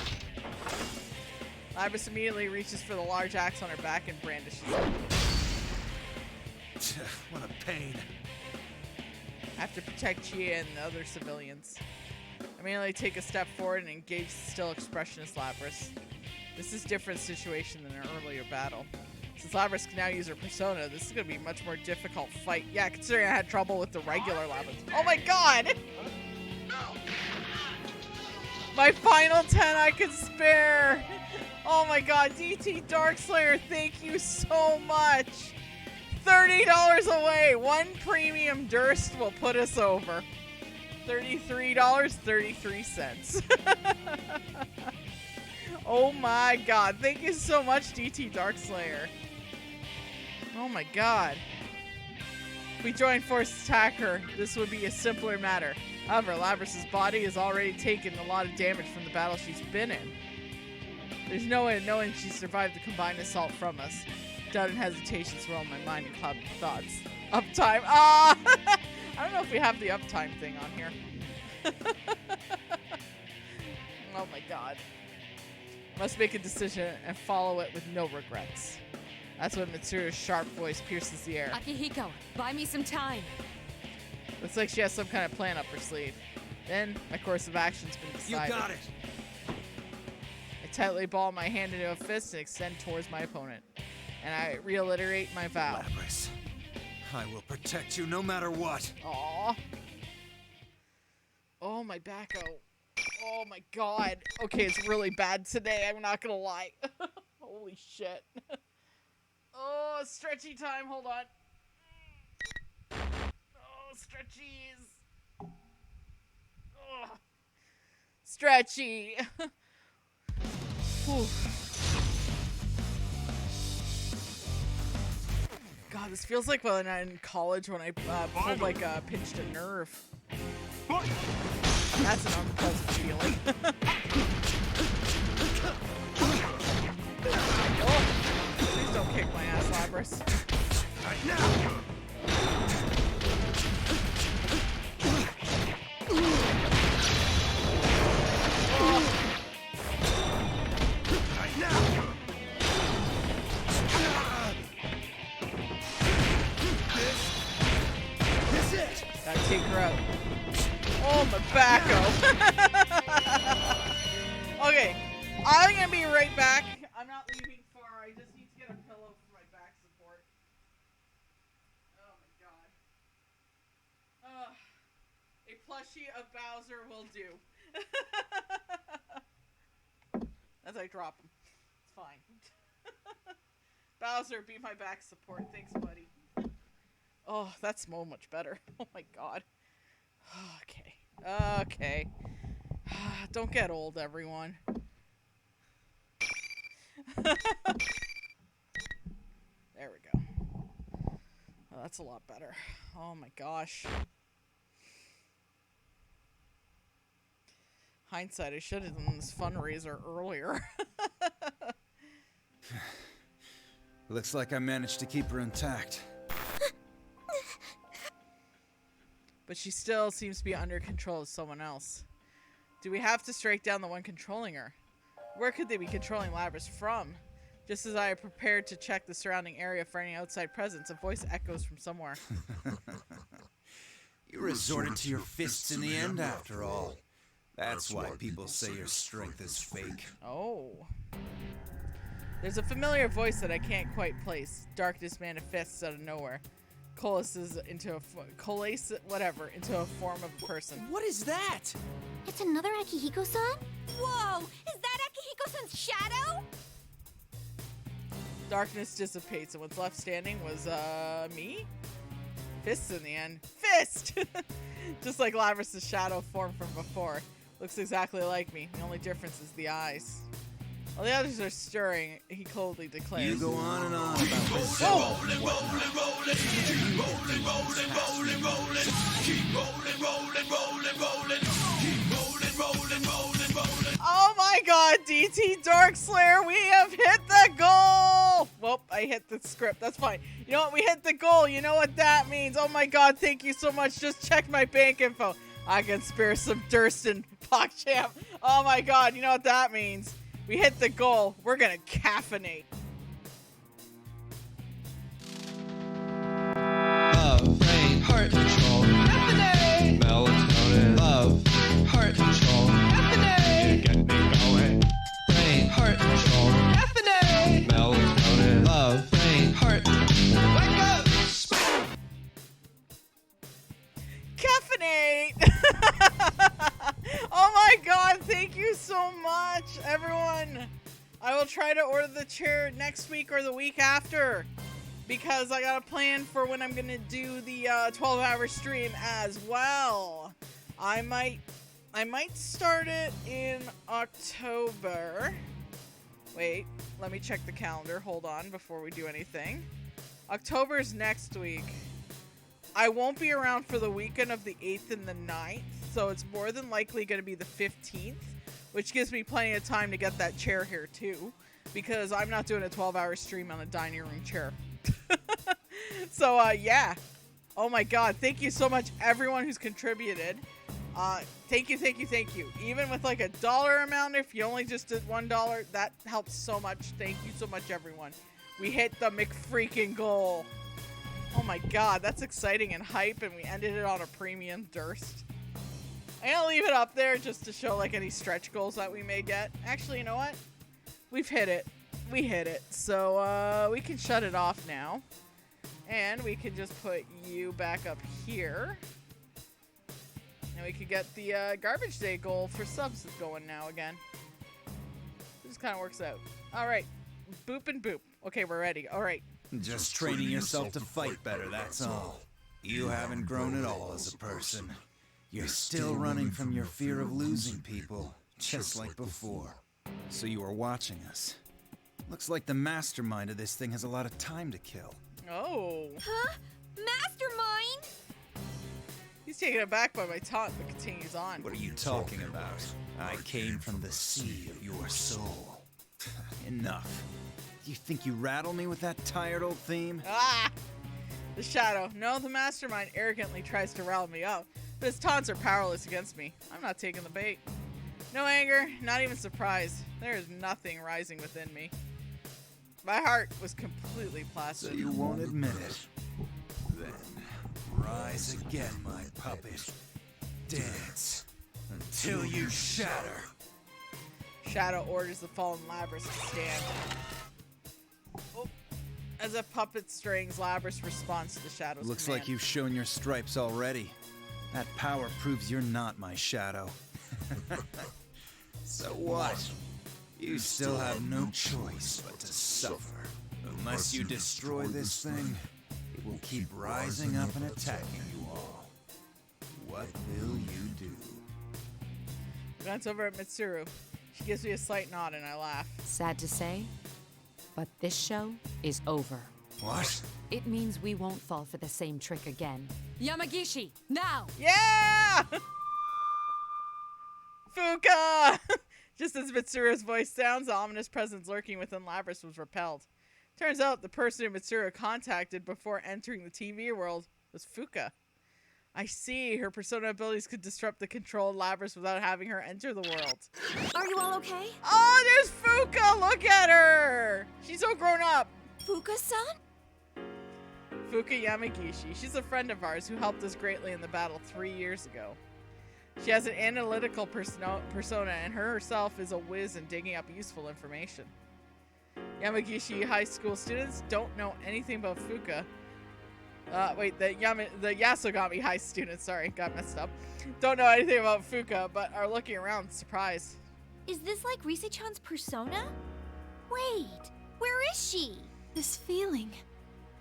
Lapras immediately reaches for the large axe on her back and brandishes it. What a pain. I have to protect Chie and the other civilians. I immediately take a step forward and engage the still expressionist Lapras. This is a different situation than an earlier battle. Since Labrys can now use her persona, this is going to be a much more difficult fight. Yeah, considering I had trouble with the regular Labrys. Oh my god! My final 10 I could spare! Oh my god, DT Darkslayer, thank you so much! $30 away! One premium Durst will put us over. $33.33. Oh my god, thank you so much, DT Darkslayer. Oh my god. If we join Force Attacker, this would be a simpler matter. However, Labrys' body has already taken a lot of damage from the battle she's been in. There's no way of knowing she survived the combined assault from us. Doubt and hesitation swirl in my mind and cloud my thoughts. Uptime. Ah! I don't know if we have the uptime thing on here. Oh my god. Must make a decision and follow it with no regrets. That's when Mitsuru's sharp voice pierces the air. Akihiko, buy me some time. Looks like she has some kind of plan up her sleeve. Then, my course of action's been decided. You got it. I tightly ball my hand into a fist and extend towards my opponent. And I reiterate my vow. Labrys, I will protect you no matter what. Aww. Oh, my backo. Oh my god. Okay, it's really bad today, I'm not gonna lie. Holy shit. Oh, stretchy time, hold on. Oh, stretchies. Oh. Stretchy. Whew. God, this feels like when I'm in college when I pulled like pinched a nerve. That's an unpleasant feeling. Oh, please don't kick my ass, Labrys. Right now. Right now. This it. Gotta take her out. Oh, my backo. Okay, I'm gonna be right back. I'm not leaving far. I just need to get a pillow for my back support. Oh my god. A plushie of Bowser will do. As I drop him. It's fine. Bowser, be my back support. Thanks, buddy. Oh, that's so much better. Oh my god. Okay. Okay. Don't get old, everyone. There we go. Oh, that's a lot better. Oh my gosh. Hindsight, I should have done this fundraiser earlier. Looks like I managed to keep her intact. But she still seems to be under control of someone else. Do we have to strike down the one controlling her? Where could they be controlling Labrys from? Just as I prepared to check the surrounding area for any outside presence, a voice echoes from somewhere. You resorted to your fists in the end, after all. That's why people say your strength is fake. Oh. There's a familiar voice that I can't quite place. Darkness manifests out of nowhere. Coalesces into a into a form of a person. What is that? It's another Akihiko-san? Whoa! Is that Akihiko-san's shadow? Darkness dissipates, and what's left standing was, me? Fists in the end. Fist! Just like Labrys' shadow form from before. Looks exactly like me. The only difference is the eyes. While the others are stirring, he coldly declares. You go on and on about this. Oh my god, DT Darkslayer, we have hit the goal! Well, I hit the script. That's fine. You know what? We hit the goal. You know what that means. Oh my god, thank you so much. Just check my bank info. I can spare some Durst and PogChamp. Oh my god, you know what that means. We hit the goal. We're gonna caffeinate. Love, brain, heart control. Caffeinate. Melatonin. Love, heart control. Caffeinate. You get me going. Brain, heart control. Caffeinate. Melatonin. Love, brain. for the chair next week or the week after, because I got a plan for when I'm gonna do the 12-hour stream as well. I might start it in October. Wait, let me check the calendar. Hold on before we do anything. October's next week. I won't be around for the weekend of the 8th and the 9th, so it's more than likely going to be the 15th, which gives me plenty of time to get that chair here too, because I'm not doing a 12-hour stream on a dining room chair. So, yeah. Oh my god, thank you so much, everyone who's contributed. Thank you. Even with like $1 amount, if you only just did $1, that helps so much. Thank you so much, everyone. We hit the McFreaking goal. Oh my god, that's exciting and hype, and we ended it on a premium Durst. I'm gonna leave it up there just to show like any stretch goals that we may get. Actually, you know what? We've hit it. We hit it. So, we can shut it off now. And we can just put you back up here. And we could get the garbage day goal for subs going now again. It just kind of works out. All right. Boop and boop. Okay, we're ready. All right. Just training yourself to fight better, that's all. You haven't grown at all as a person. You're still running from your fear of losing people, just like before. So you are watching us. Looks like the mastermind of this thing has a lot of time to kill. Oh. Huh? Mastermind? He's taken aback by my taunt, but continues on. What are you talking about? I came from the sea of your soul. Enough. You think you rattle me with that tired old theme? Ah! The Shadow. No, the mastermind arrogantly tries to rile me up, but his taunts are powerless against me. I'm not taking the bait. No anger, not even surprise. There is nothing rising within me. My heart was completely placid. So you won't admit it. Then, rise again, my puppet. Dance until you shatter. Shadow orders the fallen Labrys to stand. Oh. As if puppet strings, Labrys responds to the Shadow's Looks command. like you've shown your stripes already. That power proves you're not my shadow. So what? You still have no choice but to suffer. Unless you destroy this thing, it will keep rising up and attacking you all. What will you do? Glance over at Mitsuru. She gives me a slight nod and I laugh. Sad to say, but this show is over. What? It means we won't fall for the same trick again. Yamagishi, now! Yeah! Fuka! Just as Mitsuru's voice sounds, the ominous presence lurking within Labrys was repelled. Turns out the person who Mitsuru contacted before entering the TV world was Fuka. I see. Her persona abilities could disrupt the control of Labrys without having her enter the world. Are you all okay? Oh, there's Fuka! Look at her! She's so grown up. Fuka-san? Fuka Yamagishi. She's a friend of ours who helped us greatly in the battle 3 years ago. She has an analytical persona, and her herself is a whiz in digging up useful information. Yamagishi high school students don't know anything about Fuka. The Yasogami high students, sorry, got messed up. Don't know anything about Fuka, but are looking around surprised. Is this like Rise-chan's persona? Wait, where is she? This feeling.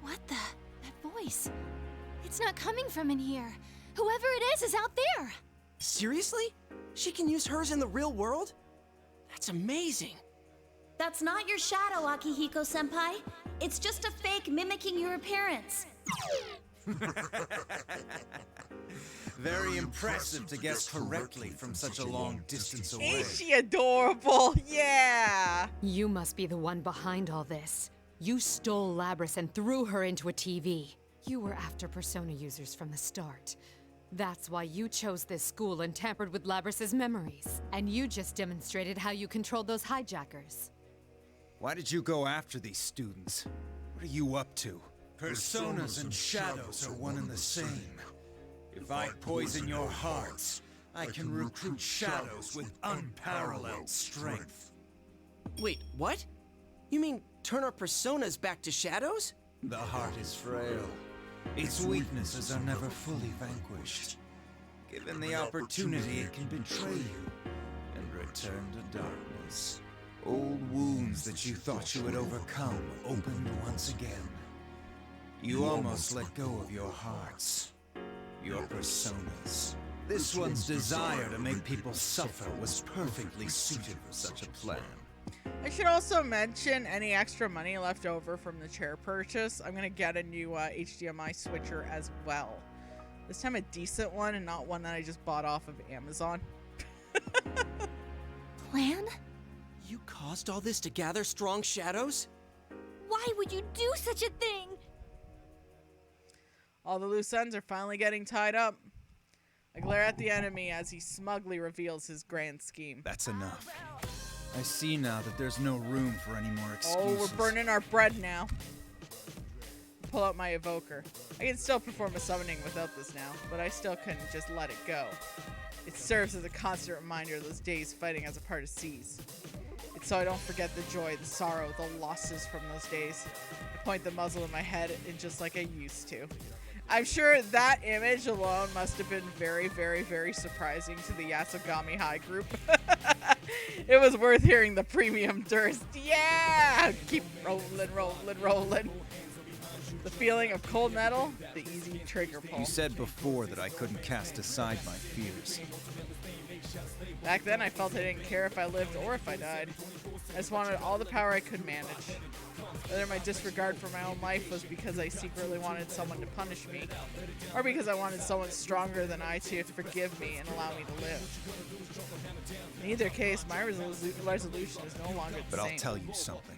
What the? That voice. It's not coming from in here. Whoever it is out there. Seriously? She can use hers in the real world? That's amazing. That's not your shadow, Akihiko-senpai. It's just a fake mimicking your appearance. Very impressive to guess correctly from such a long distance away. Ain't she adorable? Yeah! You must be the one behind all this. You stole Labrys and threw her into a TV. You were after persona users from the start. That's why you chose this school and tampered with Labrys' memories. And you just demonstrated how you controlled those hijackers. Why did you go after these students? What are you up to? Personas and shadows are one and the same. If I poison your hearts, I can recruit shadows with unparalleled strength. Wait, what? You mean turn our personas back to shadows? The heart is frail. Its weaknesses are never fully vanquished. Given the opportunity, it can betray you and return to darkness. Old wounds that you thought you had overcome opened once again. You almost let go of your hearts, your personas. This one's desire to make people suffer was perfectly suited for such a plan. I should also mention any extra money left over from the chair purchase. I'm going to get a new HDMI switcher as well. This time a decent one and not one that I just bought off of Amazon. Plan? You caused all this to gather strong shadows? Why would you do such a thing? All the loose ends are finally getting tied up. I glare at the enemy as he smugly reveals his grand scheme. That's enough. I see now that there's no room for any more excuses. Oh, we're burning our bread now. Pull out my evoker. I can still perform a summoning without this now, but I still couldn't just let it go. It serves as a constant reminder of those days fighting as a part of C's. It's so I don't forget the joy, the sorrow, the losses from those days. I point the muzzle of my head in just like I used to. I'm sure that image alone must have been very, very, very surprising to the Yasogami High group. It was worth hearing the premium durst. Yeah! Keep rolling, rolling, rolling. The feeling of cold metal, the easy trigger pull. You said before that I couldn't cast aside my fears. Back then, I felt I didn't care if I lived or if I died. I just wanted all the power I could manage. Whether my disregard for my own life was because I secretly wanted someone to punish me, or because I wanted someone stronger than I to forgive me and allow me to live. In either case, my resolution is no longer the But same. I'll tell you something.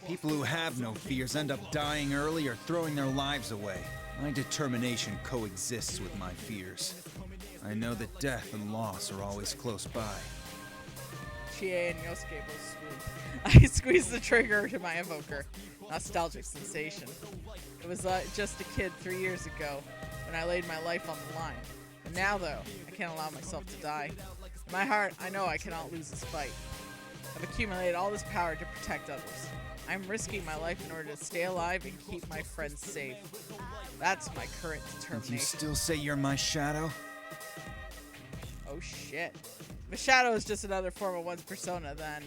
People who have no fears end up dying early or throwing their lives away. My determination coexists with my fears. I know that death and loss are always close by. Chie and Yosuke both swooned. I squeezed the trigger to my evoker. Nostalgic sensation. It was just a kid 3 years ago when I laid my life on the line. But now, though, I can't allow myself to die. In my heart, I know I cannot lose this fight. I've accumulated all this power to protect others. I'm risking my life in order to stay alive and keep my friends safe. That's my current determination. You still say you're my shadow? Oh shit. If a shadow is just another form of one's persona, then...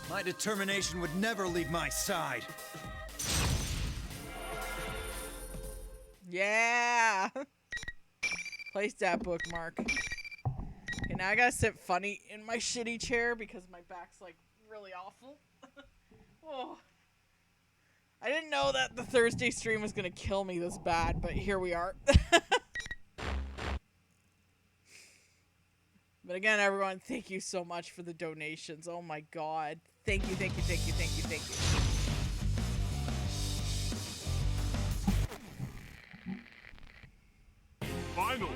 My determination would never leave my side. Yeah! Place that bookmark. Okay, now I gotta sit funny in my shitty chair because my back's like really awful. Oh. I didn't know that the Thursday stream was gonna kill me this bad, but here we are. But again, everyone, thank you so much for the donations. Oh my god. Thank you, thank you, thank you, thank you, thank you. Final.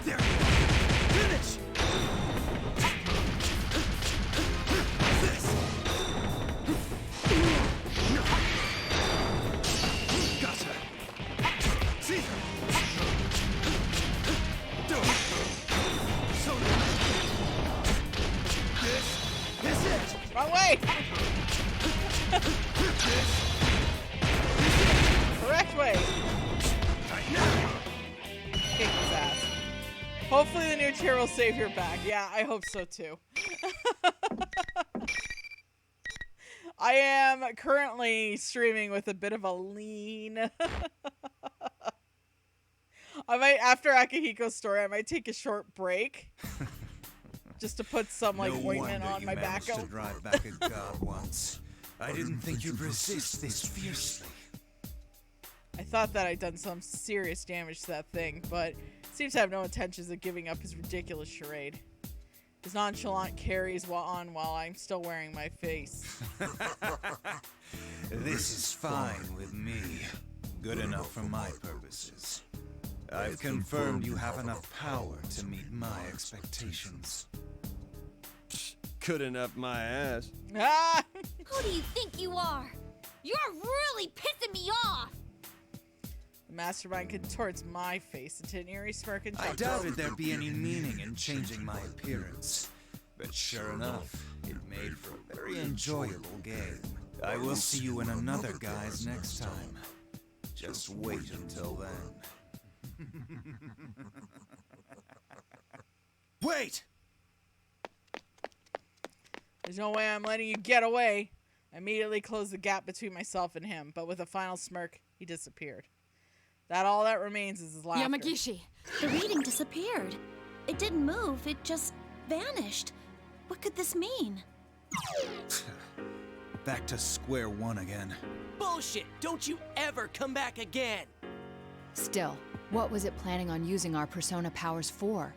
There. Finish. This. No. Gotcha. See. Do it. So this is it. Wrong way. Correct way. Right now. Kick his ass. Hopefully the new chair will save your back. Yeah, I hope so too. I am currently streaming with a bit of a lean. I might, after Akihiko's story, I might take a short break. Just to put some, like, No ointment wonder on you my managed back. to drive back a god once. I didn't think you'd resist this fiercely. I thought that I'd done some serious damage to that thing, but seems to have no intentions of giving up his ridiculous charade. His nonchalant carries on while I'm still wearing my face. This is fine with me. Good enough for my purposes. I've confirmed you have enough power to meet my expectations. Good enough, my ass. Ah! Who do you think you are? You're really pissing me off! The mastermind contorts my face into an eerie smirk and I chuckles. doubted there'd be any meaning in changing my appearance. But sure enough, it made for a very enjoyable game. I will see you in another guise next time. Just wait until then. Wait! There's no way I'm letting you get away. I immediately closed the gap between myself and him, but with a final smirk, he disappeared. All that remains is his laughter. Yamagishi! The reading disappeared. It didn't move, it just vanished. What could this mean? Back to square one again. Bullshit! Don't you ever come back again! Still, what was it planning on using our persona powers for?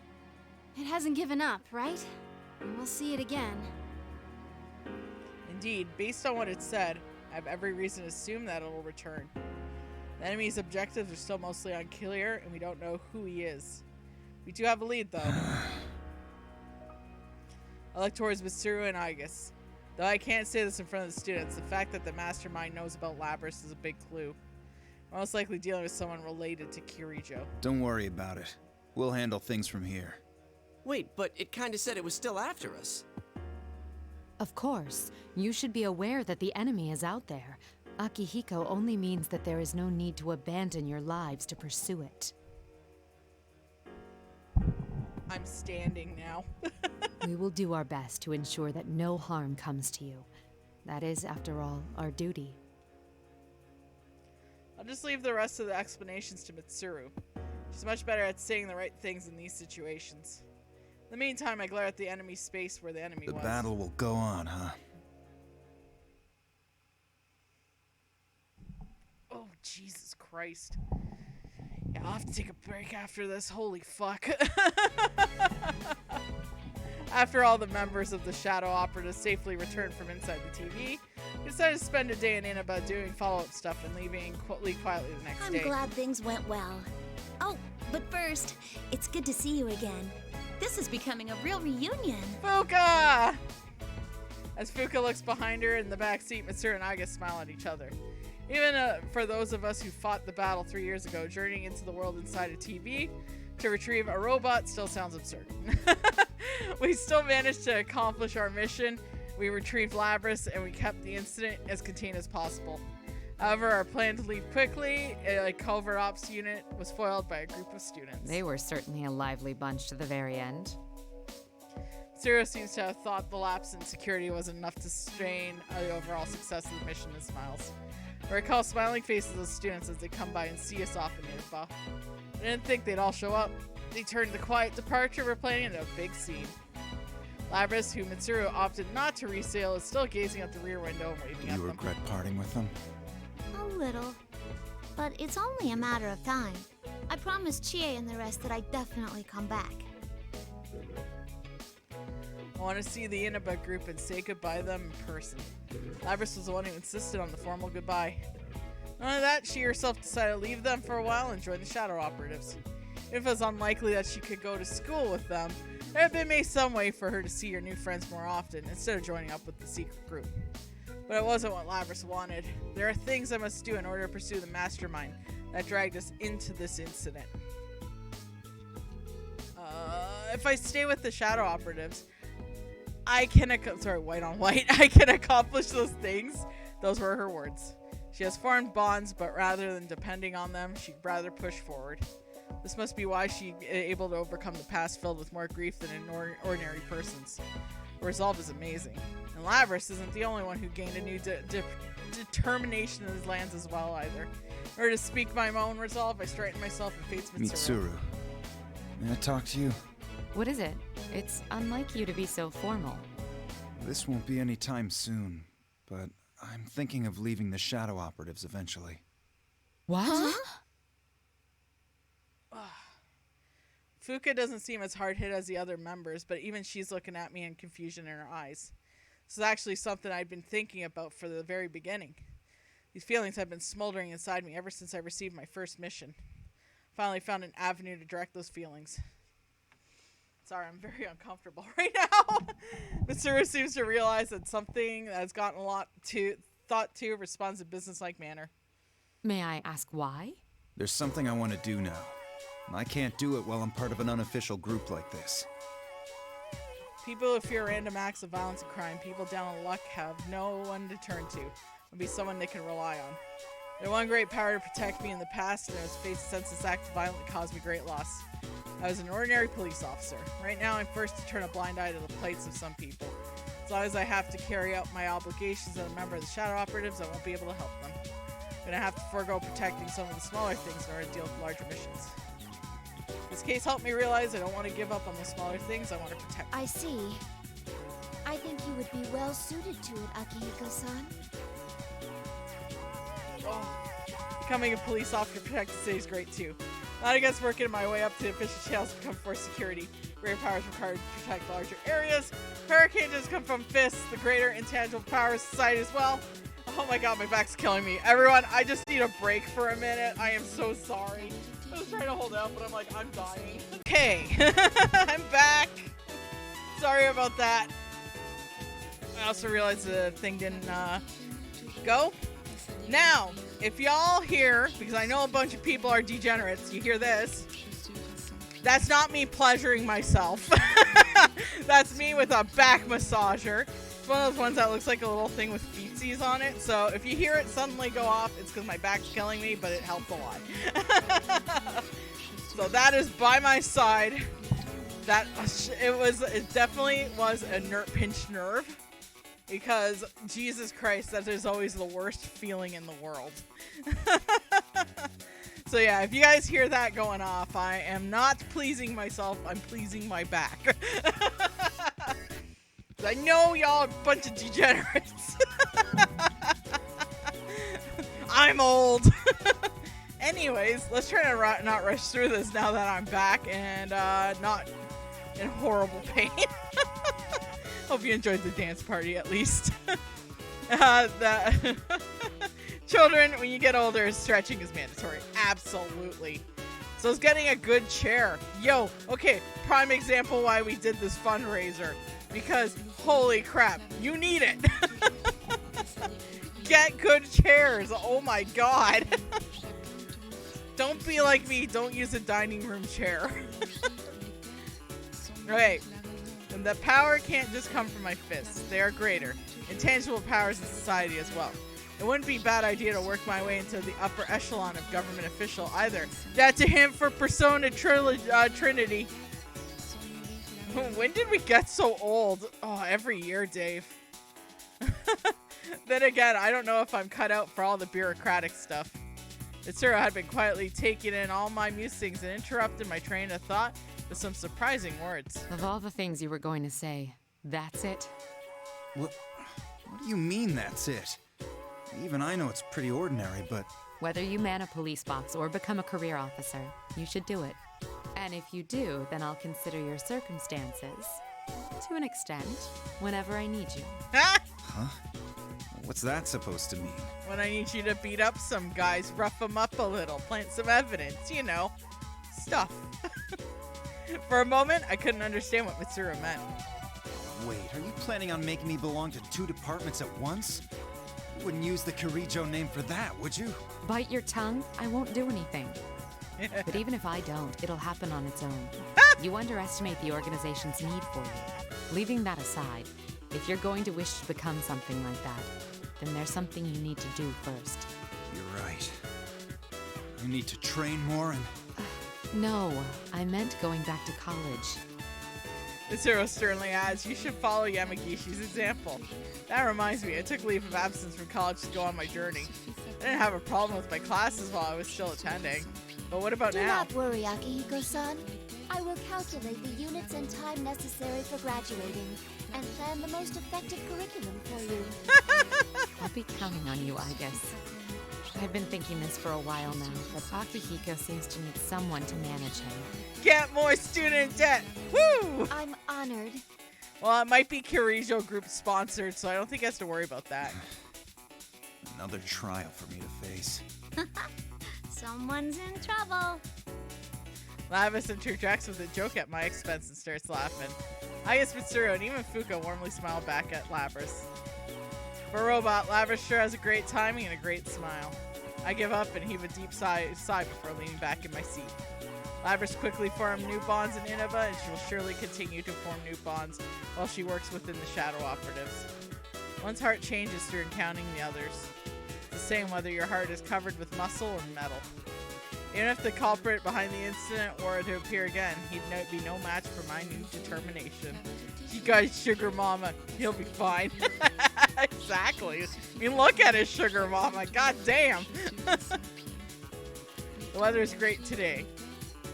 It hasn't given up, right? And we'll see it again. Indeed, based on what it said, I have every reason to assume that it will return. The enemy's objectives are still mostly unclear, and we don't know who he is. We do have a lead, though. I look towards Mitsuru and Aigis. Though I can't say this in front of the students, the fact that the mastermind knows about Labrys is a big clue. We're most likely dealing with someone related to Kirijo. Don't worry about it. We'll handle things from here. Wait, but it kinda said it was still after us. Of course. You should be aware that the enemy is out there. Akihiko only means that there is no need to abandon your lives to pursue it. I'm standing now. We will do our best to ensure that no harm comes to you. That is, after all, our duty. I'll just leave the rest of the explanations to Mitsuru. She's much better at saying the right things in these situations. In the meantime, I glare at the enemy space where the enemy was. The battle will go on, huh? Oh, Jesus Christ. Yeah, I'll have to take a break after this. Holy fuck. After all the members of the Shadow Operative safely returned from inside the TV, we decided to spend a day in Inaba doing follow-up stuff and leave quietly the next day. I'm glad things went well. Oh, but first, it's good to see you again. This is becoming a real reunion. Fuka! As Fuka looks behind her in the back seat, Mitsuru and Aigis smile at each other. Even for those of us who fought the battle 3 years ago, journeying into the world inside a TV to retrieve a robot still sounds absurd. We still managed to accomplish our mission. We retrieved Labrys and we kept the incident as contained as possible. However, our plan to leave quickly, a covert ops unit, was foiled by a group of students. They were certainly a lively bunch to the very end. Zero seems to have thought the lapse in security was enough to strain the overall success of the mission and smiles. I recall smiling faces of students as they come by and see us off in Inaba. I didn't think they'd all show up. They turned the quiet departure we're planning into a big scene. Labrys, who Mitsuru opted not to resale, is still gazing out the rear window and waving at them. You regret parting with them? A little. But it's only a matter of time. I promised Chie and the rest that I'd definitely come back. I want to see the Inaba group and say goodbye to them in person. Labrys was the one who insisted on the formal goodbye. Not only that, she herself decided to leave them for a while and join the Shadow Operatives. If it was unlikely that she could go to school with them, there had been made some way for her to see her new friends more often instead of joining up with the secret group. But it wasn't what Labrys wanted. There are things I must do in order to pursue the mastermind that dragged us into this incident. If I stay with the Shadow Operatives, I can white on white. I can accomplish those things. Those were her words. She has formed bonds, but rather than depending on them, she'd rather push forward. This must be why she's able to overcome the past filled with more grief than an ordinary person's. Her resolve is amazing. And Labrys isn't the only one who gained a new determination in his lands as well either. In order to speak my own resolve, I straighten myself and face Mitsuru. Mitsuru, may I talk to you? What is it? It's unlike you to be so formal. This won't be any time soon, but I'm thinking of leaving the Shadow Operatives eventually. What? Huh? Fuka doesn't seem as hard hit as the other members, but even she's looking at me in confusion in her eyes. This is actually something I'd been thinking about for the very beginning. These feelings have been smoldering inside me ever since I received my first mission. Finally found an avenue to direct those feelings. Sorry, I'm very uncomfortable right now. Mitsuru seems to realize that something that has gotten a lot thought to responds in business-like manner. May I ask why? There's something I want to do now. I can't do it while I'm part of an unofficial group like this. People who fear random acts of violence and crime, people down on luck, have no one to turn to. It'll be someone they can rely on. I had one great power to protect me in the past, and I was faced since this act violently caused me great loss. I was an ordinary police officer. Right now, I'm forced to turn a blind eye to the plights of some people. As long as I have to carry out my obligations as a member of the Shadow Operatives, I won't be able to help them. I'm gonna have to forego protecting some of the smaller things in order to deal with larger missions. This case helped me realize I don't want to give up on the smaller things, I want to protect them. I see. I think you would be well suited to it, Akihiko-san. Becoming a police officer to protect the city is great too. Not against working my way up to the official channels to become force security. Greater powers required to protect larger areas. Hurricane just come from fists, the greater intangible powers society as well. Oh my god, my back's killing me. Everyone, I just need a break for a minute. I am so sorry. I was trying to hold out, but I'm like, I'm dying. Okay, I'm back. Sorry about that. I also realized the thing didn't go. Now, if y'all hear, because I know a bunch of people are degenerates, you hear this, that's not me pleasuring myself. That's me with a back massager. It's one of those ones that looks like a little thing with feetsies on it. So if you hear it suddenly go off, it's because my back's killing me, but it helped a lot. So that is by my side. It definitely was a pinched nerve. Because, Jesus Christ, that is always the worst feeling in the world. So yeah, if you guys hear that going off, I am not pleasing myself, I'm pleasing my back. I know y'all are a bunch of degenerates. I'm old. Anyways, let's try to not rush through this now that I'm back and not in horrible pain. Hope you enjoyed the dance party at least. Children, when you get older, stretching is mandatory. Absolutely. So it's getting a good chair. Yo, okay, prime example why we did this fundraiser. Because, holy crap, you need it. Get good chairs. Oh my god. Don't be like me. Don't use a dining room chair. Okay. And the power can't just come from my fists. They are greater. Intangible powers in society as well. It wouldn't be a bad idea to work my way into the upper echelon of government official either. That's a hint for Persona Trinity. When did we get so old? Oh, every year, Dave. Then again, I don't know if I'm cut out for all the bureaucratic stuff. Mitsuru had been quietly taking in all my musings and interrupted my train of thought with some surprising words. Of all the things you were going to say, that's it? What do you mean, that's it? Even I know it's pretty ordinary, but... Whether you man a police box or become a career officer, you should do it. And if you do, then I'll consider your circumstances, to an extent, whenever I need you. Huh? What's that supposed to mean? When I need you to beat up some guys, rough them up a little, plant some evidence, you know, stuff. For a moment, I couldn't understand what Mitsuru meant. Wait, are you planning on making me belong to 2 departments at once? You wouldn't use the Kirijo name for that, would you? Bite your tongue? I won't do anything. But even if I don't, it'll happen on its own. You underestimate the organization's need for you. Leaving that aside, if you're going to wish to become something like that, then there's something you need to do first. You're right. I need to train more and... No, I meant going back to college. Mitsuru sternly adds, you should follow Yamagishi's example. That reminds me, I took leave of absence from college to go on my journey. I didn't have a problem with my classes while I was still attending. But what about now? Do not worry, Akihiko-san. I will calculate the units and time necessary for graduating, and plan the most effective curriculum for you. I'll be counting on you, I guess. I've been thinking this for a while now, but Akihiko seems to need someone to manage him. Get more student debt! Woo! I'm honored. Well, it might be Kirijo Group sponsored, so I don't think he has to worry about that. Another trial for me to face. Someone's in trouble. Lavis interjects with a joke at my expense and starts laughing. I guess Mitsuru and even Fuka warmly smile back at Labris. For a robot, Labris sure has a great timing and a great smile. I give up and heave a deep sigh before leaning back in my seat. Labris quickly formed new bonds in Inaba, and she will surely continue to form new bonds while she works within the Shadow Operatives. One's heart changes through encountering the others. It's the same whether your heart is covered with muscle or metal. Even if the culprit behind the incident were to appear again, he'd be no match for my new determination. You guys, sugar mama, he'll be fine. Exactly. I mean, look at his sugar mama. God damn. The weather is great today.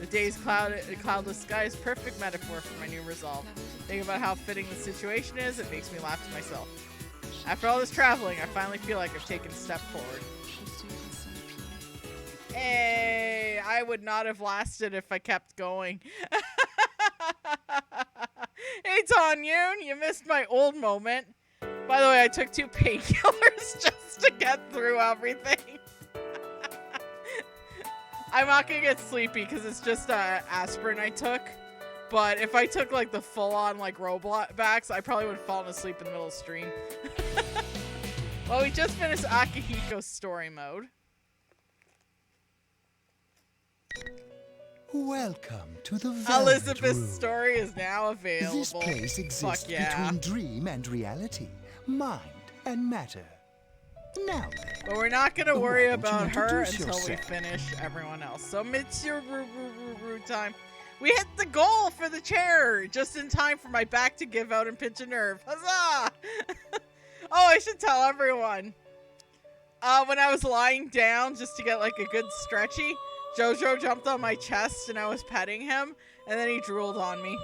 The day's cloudless sky is perfect metaphor for my new resolve. Thinking about how fitting the situation is, it makes me laugh to myself. After all this traveling, I finally feel like I've taken a step forward. Hey, I would not have lasted if I kept going. Hey, Tanyun, you missed my old moment. By the way, I took 2 painkillers just to get through everything. I'm not gonna get sleepy because it's just aspirin I took. But if I took like the full-on like Roblox, I probably would have fallen asleep in the middle of the stream. Well, we just finished Akihiko's story mode. Welcome to the Velvet Elizabeth's Room. story is now available. This place exists Fuck yeah. between dream and reality, mind and matter. Now then, But we're not gonna worry why don't you about her introduce until we yourself? finish everyone else. So Mitsuru time. We hit the goal for the chair just in time for my back to give out and pinch a nerve. Huzzah! Oh, I should tell everyone. When I was lying down just to get like a good stretchy, Jojo jumped on my chest and I was petting him, and then he drooled on me.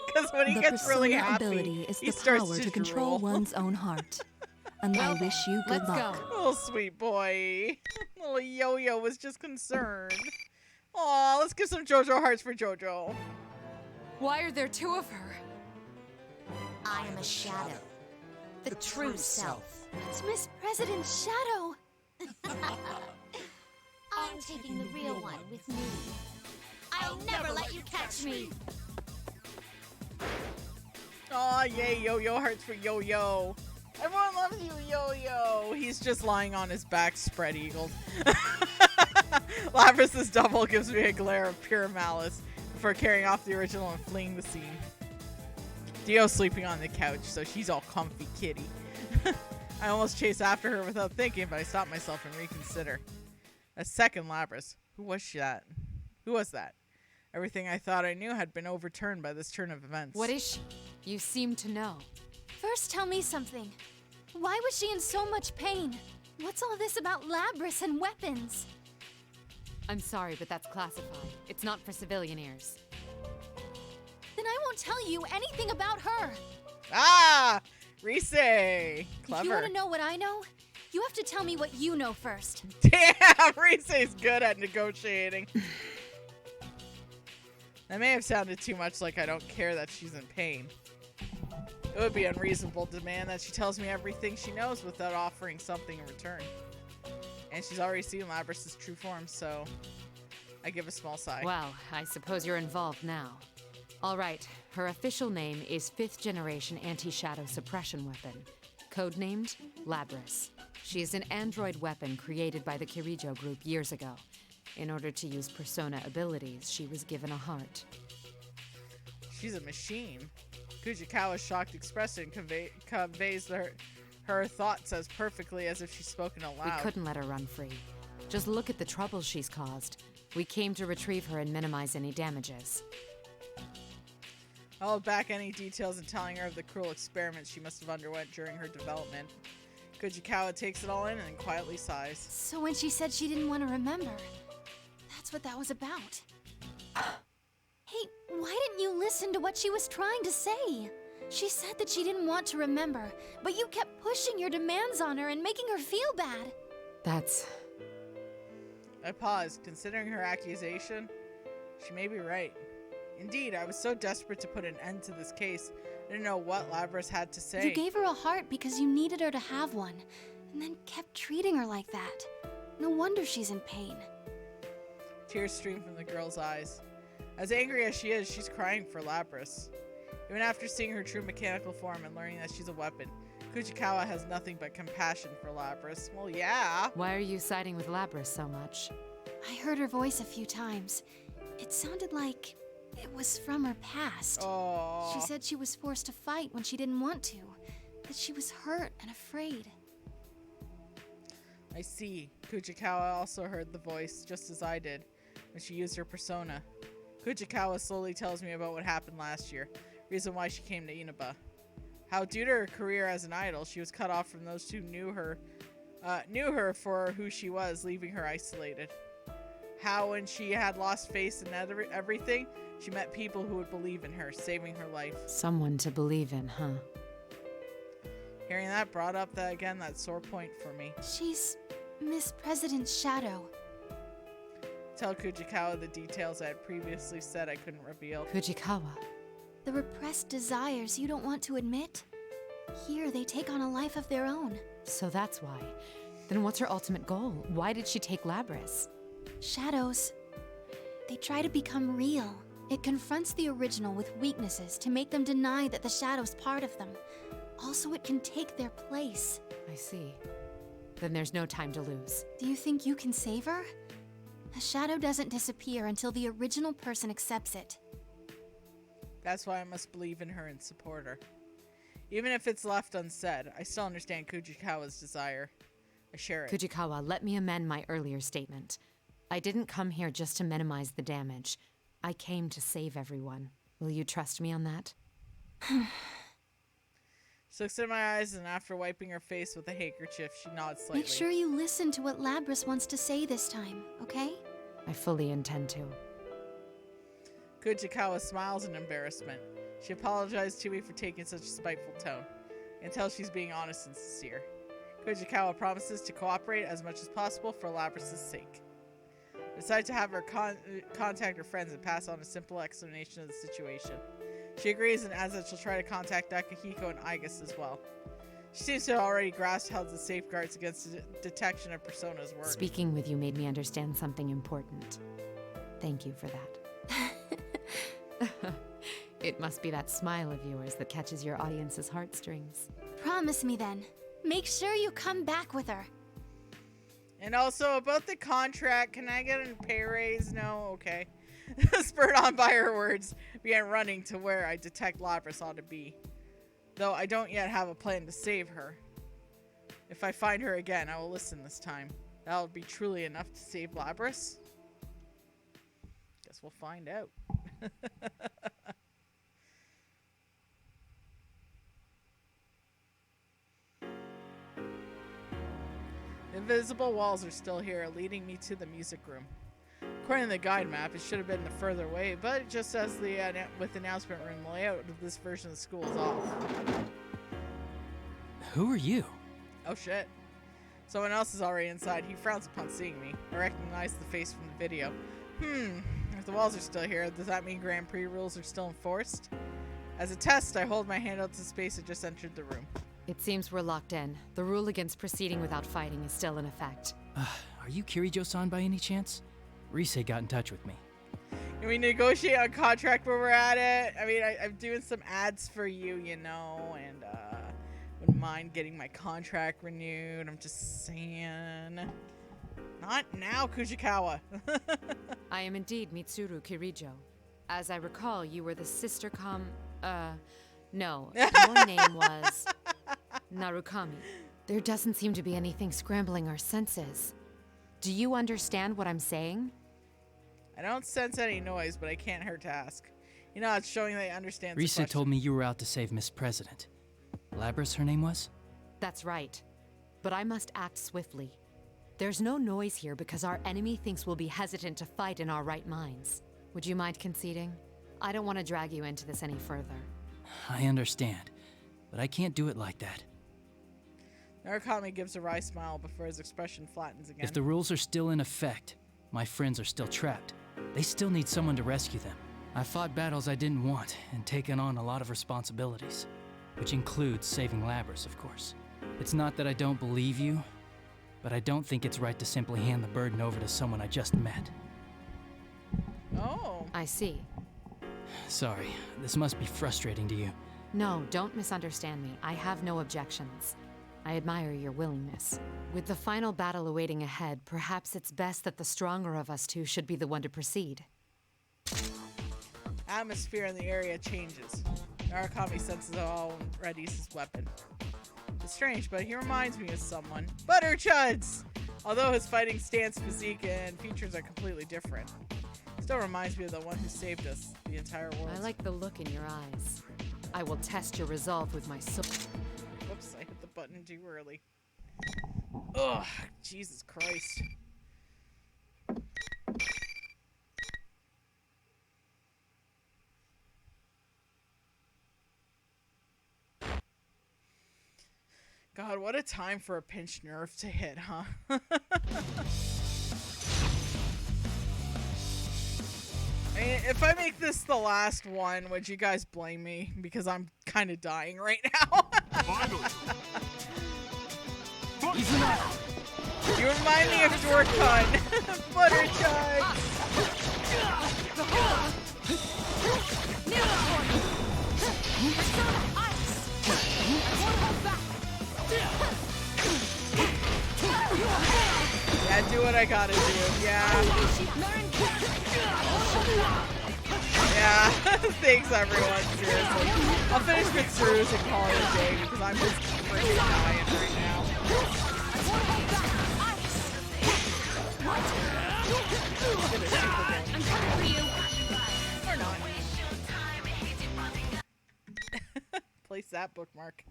Because when he gets really happy, ability is he the starts power to to control drool. one's own heart. And I wish you good luck. Oh, sweet boy. Little Yo-Yo was just concerned. Aw, let's give some Jojo hearts for Jojo. Why are there 2 of her? I am a shadow. The true self. It's Miss President Shadow. I'm taking the real one with me. I'll never let you catch me. Aw, yay, Yo-Yo hearts for Yo-Yo. Everyone loves you, Yo-Yo. He's just lying on his back, spread-eagled. Labrys's double gives me a glare of pure malice before carrying off the original and fleeing the scene. Dio's sleeping on the couch, so she's all comfy kitty. I almost chased after her without thinking, but I stopped myself and reconsider. A second Labrys. Who was that? Who was that? Everything I thought I knew had been overturned by this turn of events. What is she? You seem to know. First, tell me something. Why was she in so much pain? What's all this about Labrys and weapons? I'm sorry, but that's classified. It's not for civilian ears. Then I won't tell you anything about her. Ah! Rise! If you Clever. want to know what I know, you have to tell me what you know first. Damn! Rise's good at negotiating. That may have sounded too much like I don't care that she's in pain. It would be unreasonable to demand that she tells me everything she knows without offering something in return. And she's already seen Labrys's true form, so I give a small sigh. Well, I suppose you're involved now. All right, her official name is 5th Generation Anti-Shadow Suppression Weapon, codenamed Labrys. She is an android weapon created by the Kirijo group years ago. In order to use persona abilities, she was given a heart. She's a machine. Kujikawa's shocked expression conveys her thoughts as perfectly as if she's spoken aloud. We couldn't let her run free. Just look at the trouble she's caused. We came to retrieve her and minimize any damages. I'll hold back any details in telling her of the cruel experiments she must have underwent during her development. Kujikawa takes it all in and then quietly sighs. So when she said she didn't want to remember, that's what that was about. Hey, why didn't you listen to what she was trying to say? She said that she didn't want to remember, but you kept pushing your demands on her and making her feel bad. That's... I paused, considering her accusation. She may be right. Indeed, I was so desperate to put an end to this case, I didn't know what Labrys had to say. You gave her a heart because you needed her to have one, and then kept treating her like that. No wonder she's in pain. Tears stream from the girl's eyes. As angry as she is, she's crying for Labrys. Even after seeing her true mechanical form and learning that she's a weapon, Kujikawa has nothing but compassion for Labrys. Well, yeah. Why are you siding with Labrys so much? I heard her voice a few times. It sounded like it was from her past. Oh. She said she was forced to fight when she didn't want to. That she was hurt and afraid. I see. Kujikawa also heard the voice, just as I did, when she used her persona. Kujikawa slowly tells me about what happened last year, reason why she came to Inaba. How due to her career as an idol, she was cut off from those who knew her for who she was, leaving her isolated. How when she had lost faith in everything, she met people who would believe in her, saving her life. Someone to believe in, huh? Hearing that brought up that sore point for me. She's Miss President's shadow. Tell Kujikawa the details I had previously said I couldn't reveal. Kujikawa. The repressed desires you don't want to admit? Here, they take on a life of their own. So that's why. Then what's her ultimate goal? Why did she take Labris? Shadows. They try to become real. It confronts the original with weaknesses to make them deny that the shadow's part of them. Also, it can take their place. I see. Then there's no time to lose. Do you think you can save her? A shadow doesn't disappear until the original person accepts it. That's why I must believe in her and support her. Even if it's left unsaid, I still understand Kujikawa's desire. I share it. Kujikawa, let me amend my earlier statement. I didn't come here just to minimize the damage. I came to save everyone. Will you trust me on that? She looks in my eyes, and after wiping her face with a handkerchief, she nods slightly. Make sure you listen to what Labris wants to say this time, okay? I fully intend to. Kujikawa smiles in embarrassment. She apologized to me for taking such a spiteful tone. I can tell she's being honest and sincere. Kujikawa promises to cooperate as much as possible for Labris' sake. I decide to have her contact her friends and pass on a simple explanation of the situation. She agrees and adds that she'll try to contact Akihiko and Igus as well. She seems to have already grasped how the safeguards against detection of personas work. Speaking with you made me understand something important. Thank you for that. It must be that smile of yours that catches your audience's heartstrings. Promise me then. Make sure you come back with her. And also, about the contract, can I get a pay raise? No? Okay. Spurred on by her words, began running to where I detect Labris ought to be. Though I don't yet have a plan to save her. If I find her again, I will listen this time. That'll be truly enough to save Labris? Guess we'll find out. The invisible walls are still here, leading me to the music room. According to the guide map, it should have been the further way, but just as with the announcement room, the layout of this version of the school is off. Who are you? Oh shit. Someone else is already inside. He frowns upon seeing me. I recognize the face from the video. If the walls are still here, does that mean Grand Prix rules are still enforced? As a test, I hold my hand out to space and just entered the room. It seems we're locked in. The rule against proceeding without fighting is still in effect. Are you Kirijo-san by any chance? Rise got in touch with me. Can we negotiate on contract where we're at it? I mean, I'm doing some ads for you, you know, and wouldn't mind getting my contract renewed. I'm just saying. Not now, Kujikawa. I am indeed Mitsuru Kirijo. As I recall, you were the sister no, your name was Narukami. There doesn't seem to be anything scrambling our senses. Do you understand what I'm saying? I don't sense any noise, but I can't hurt to ask. You know, it's showing that I understand. Rise told me you were out to save Miss President. Labris, her name was? That's right. But I must act swiftly. There's no noise here because our enemy thinks we'll be hesitant to fight in our right minds. Would you mind conceding? I don't want to drag you into this any further. I understand, but I can't do it like that. Narukami gives a wry smile before his expression flattens again. If the rules are still in effect, my friends are still trapped. They still need someone to rescue them. I fought battles I didn't want and taken on a lot of responsibilities, which includes saving Labris, of course. It's not that I don't believe you, but I don't think it's right to simply hand the burden over to someone I just met. Oh. I see. Sorry, this must be frustrating to you. No, don't misunderstand me. I have no objections. I admire your willingness. With the final battle awaiting ahead, perhaps it's best that the stronger of us two should be the one to proceed. Atmosphere in the area changes. Narukami senses how readies his weapon. It's strange, but he reminds me of someone. Butter Chuds! Although his fighting stance, physique, and features are completely different. Still reminds me of the one who saved us, the entire world. I like the look in your eyes. I will test your resolve with my sword. Whoops, I hit the button too early. Ugh, Jesus Christ. God, what a time for a pinched nerve to hit, huh? I mean, if I make this the last one, would you guys blame me? Because I'm kind of dying right now. You remind me of Dorkun. Butter chugs. Yeah, do what I gotta do. Yeah. Yeah. Thanks, everyone. Seriously. I'll finish with Ceru's and call it a day because I'm just freaking dying right now. I'm coming for you. Or not. Place that bookmark.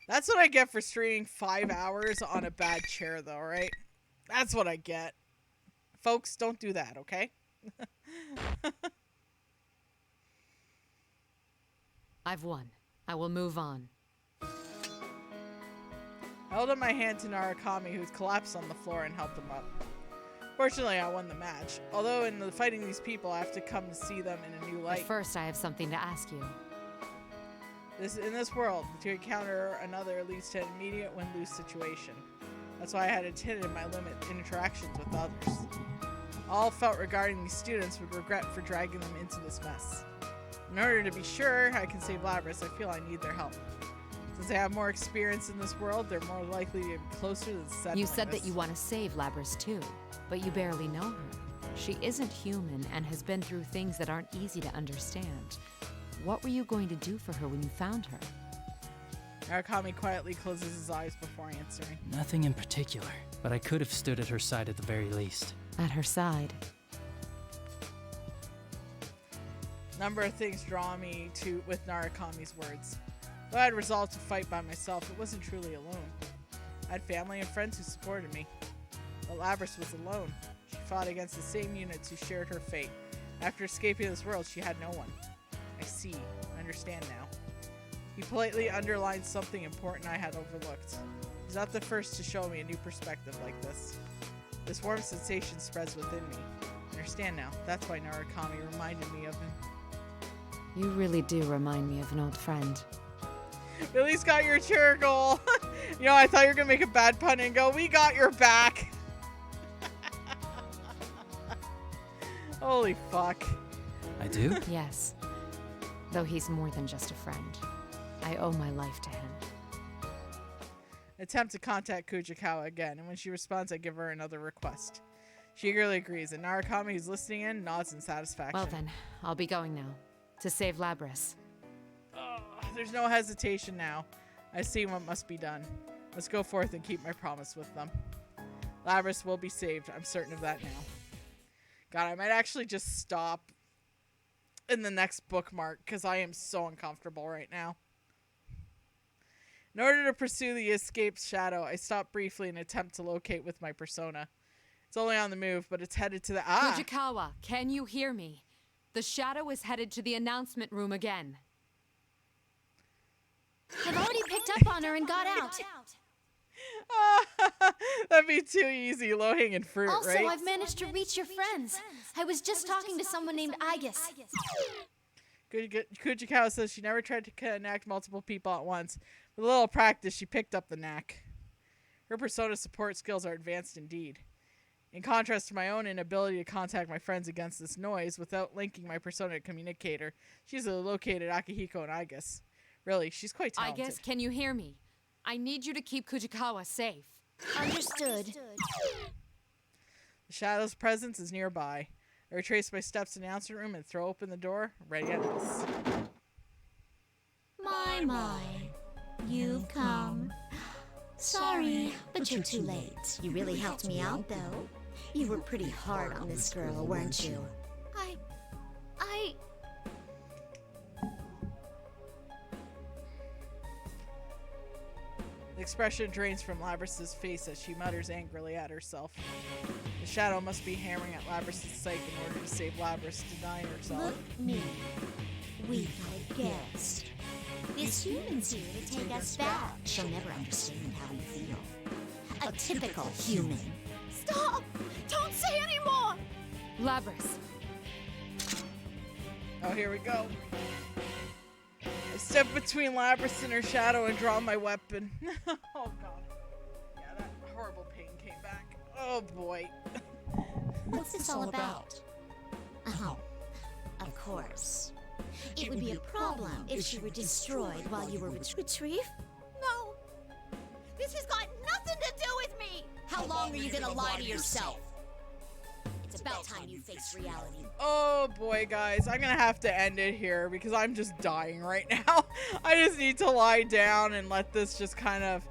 That's what I get for streaming 5 hours on a bad chair, though, right? That's what I get. Folks, don't do that, okay? I've won. I will move on. I held up my hand to Narukami, who's collapsed on the floor, and helped him up. Fortunately, I won the match. Although in the fighting these people, I have to come to see them in a new light. But first, I have something to ask you. In this world, to encounter another leads to an immediate win-lose situation. That's why I had attended my limit interactions with others. All felt regarding these students would regret for dragging them into this mess. In order to be sure I can save Labrys, I feel I need their help. Since they have more experience in this world, they're more likely to be closer to the set. You said that you want to save Labrys too, but you barely know her. She isn't human and has been through things that aren't easy to understand. What were you going to do for her when you found her? Narukami quietly closes his eyes before answering. Nothing in particular, but I could have stood at her side at the very least. At her side? A number of things draw me to with Narukami's words. Though I had resolved to fight by myself, it wasn't truly alone. I had family and friends who supported me. But Labrys was alone. She fought against the same units who shared her fate. After escaping this world, she had no one. I see. I understand now. He politely underlined something important I had overlooked. He's not the first to show me a new perspective like this. This warm sensation spreads within me. I understand now. That's why Narukami reminded me of him. You really do remind me of an old friend. You at least got your chair goal. You know, I thought you were going to make a bad pun and go, we got your back. Holy fuck. I do? Yes. Though he's more than just a friend. I owe my life to him. Attempt to contact Kujikawa again, and when she responds, I give her another request. She eagerly agrees, and Narukami, who's listening in, nods in satisfaction. Well then, I'll be going now. To save Labrys. There's no hesitation now. I see what must be done. Let's go forth and keep my promise with them. Labrys will be saved. I'm certain of that now. God, I might actually just stop in the next bookmark because I am so uncomfortable right now. In order to pursue the escaped shadow, I stop briefly and attempt to locate with my persona. It's only on the move, but it's headed to the... Kujikawa, can you hear me? The shadow is headed to the announcement room again. I've already picked up on her and got out. That'd be too easy. Low-hanging fruit, also, right? I've managed to reach your friends. I was just talking to someone named Edgey. Kujikawa says she never tried to connect multiple people at once. With a little practice, she picked up the knack. Her persona support skills are advanced indeed. In contrast to my own inability to contact my friends against this noise without linking my persona to communicator, she's located Akihiko and Igus. Really, she's quite talented. Igus, can you hear me? I need you to keep Kujikawa safe. Understood. The shadow's presence is nearby. I retrace my steps to the announcement room and throw open the door, ready at this. My. you've come. Sorry, but you're too late. You really helped me out, though. You were pretty hard on this girl, weren't you? I... The expression drains from Labrys's face as she mutters angrily at herself. The shadow must be hammering at Labrys's psyche in order to save Labrys, denying herself. Look me. We've got a guest. This human's here to take us back. She'll never understand how we feel. A typical human. Stop! Don't say anymore! Labrys. Oh, here we go. I step between Labrys and her shadow and draw my weapon. Oh, God. Yeah, that horrible pain came back. Oh, boy. What's this all about? Oh, of course. It would be a problem if she were destroyed while you were retrieved. No! This has got nothing to do with me! How long are you gonna lie to yourself? It's about time you face reality. Oh boy, guys, I'm gonna have to end it here because I'm just dying right now. I just need to lie down and let this just kind of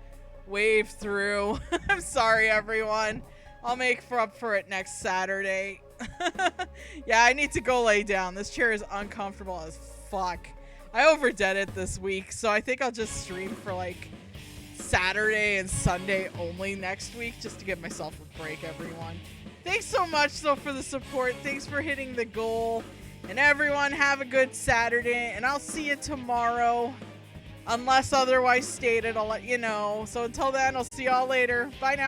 wave through. I'm sorry, everyone. I'll make up for it next Saturday. Yeah, I need to go lay down. This chair is uncomfortable as fuck. I overdid it this week, so I think I'll just stream for like Saturday and Sunday only next week just to give myself a break, everyone. Thanks so much, though, for the support. Thanks for hitting the goal. And everyone, have a good Saturday. And I'll see you tomorrow. Unless otherwise stated, I'll let you know. So until then, I'll see y'all later. Bye now.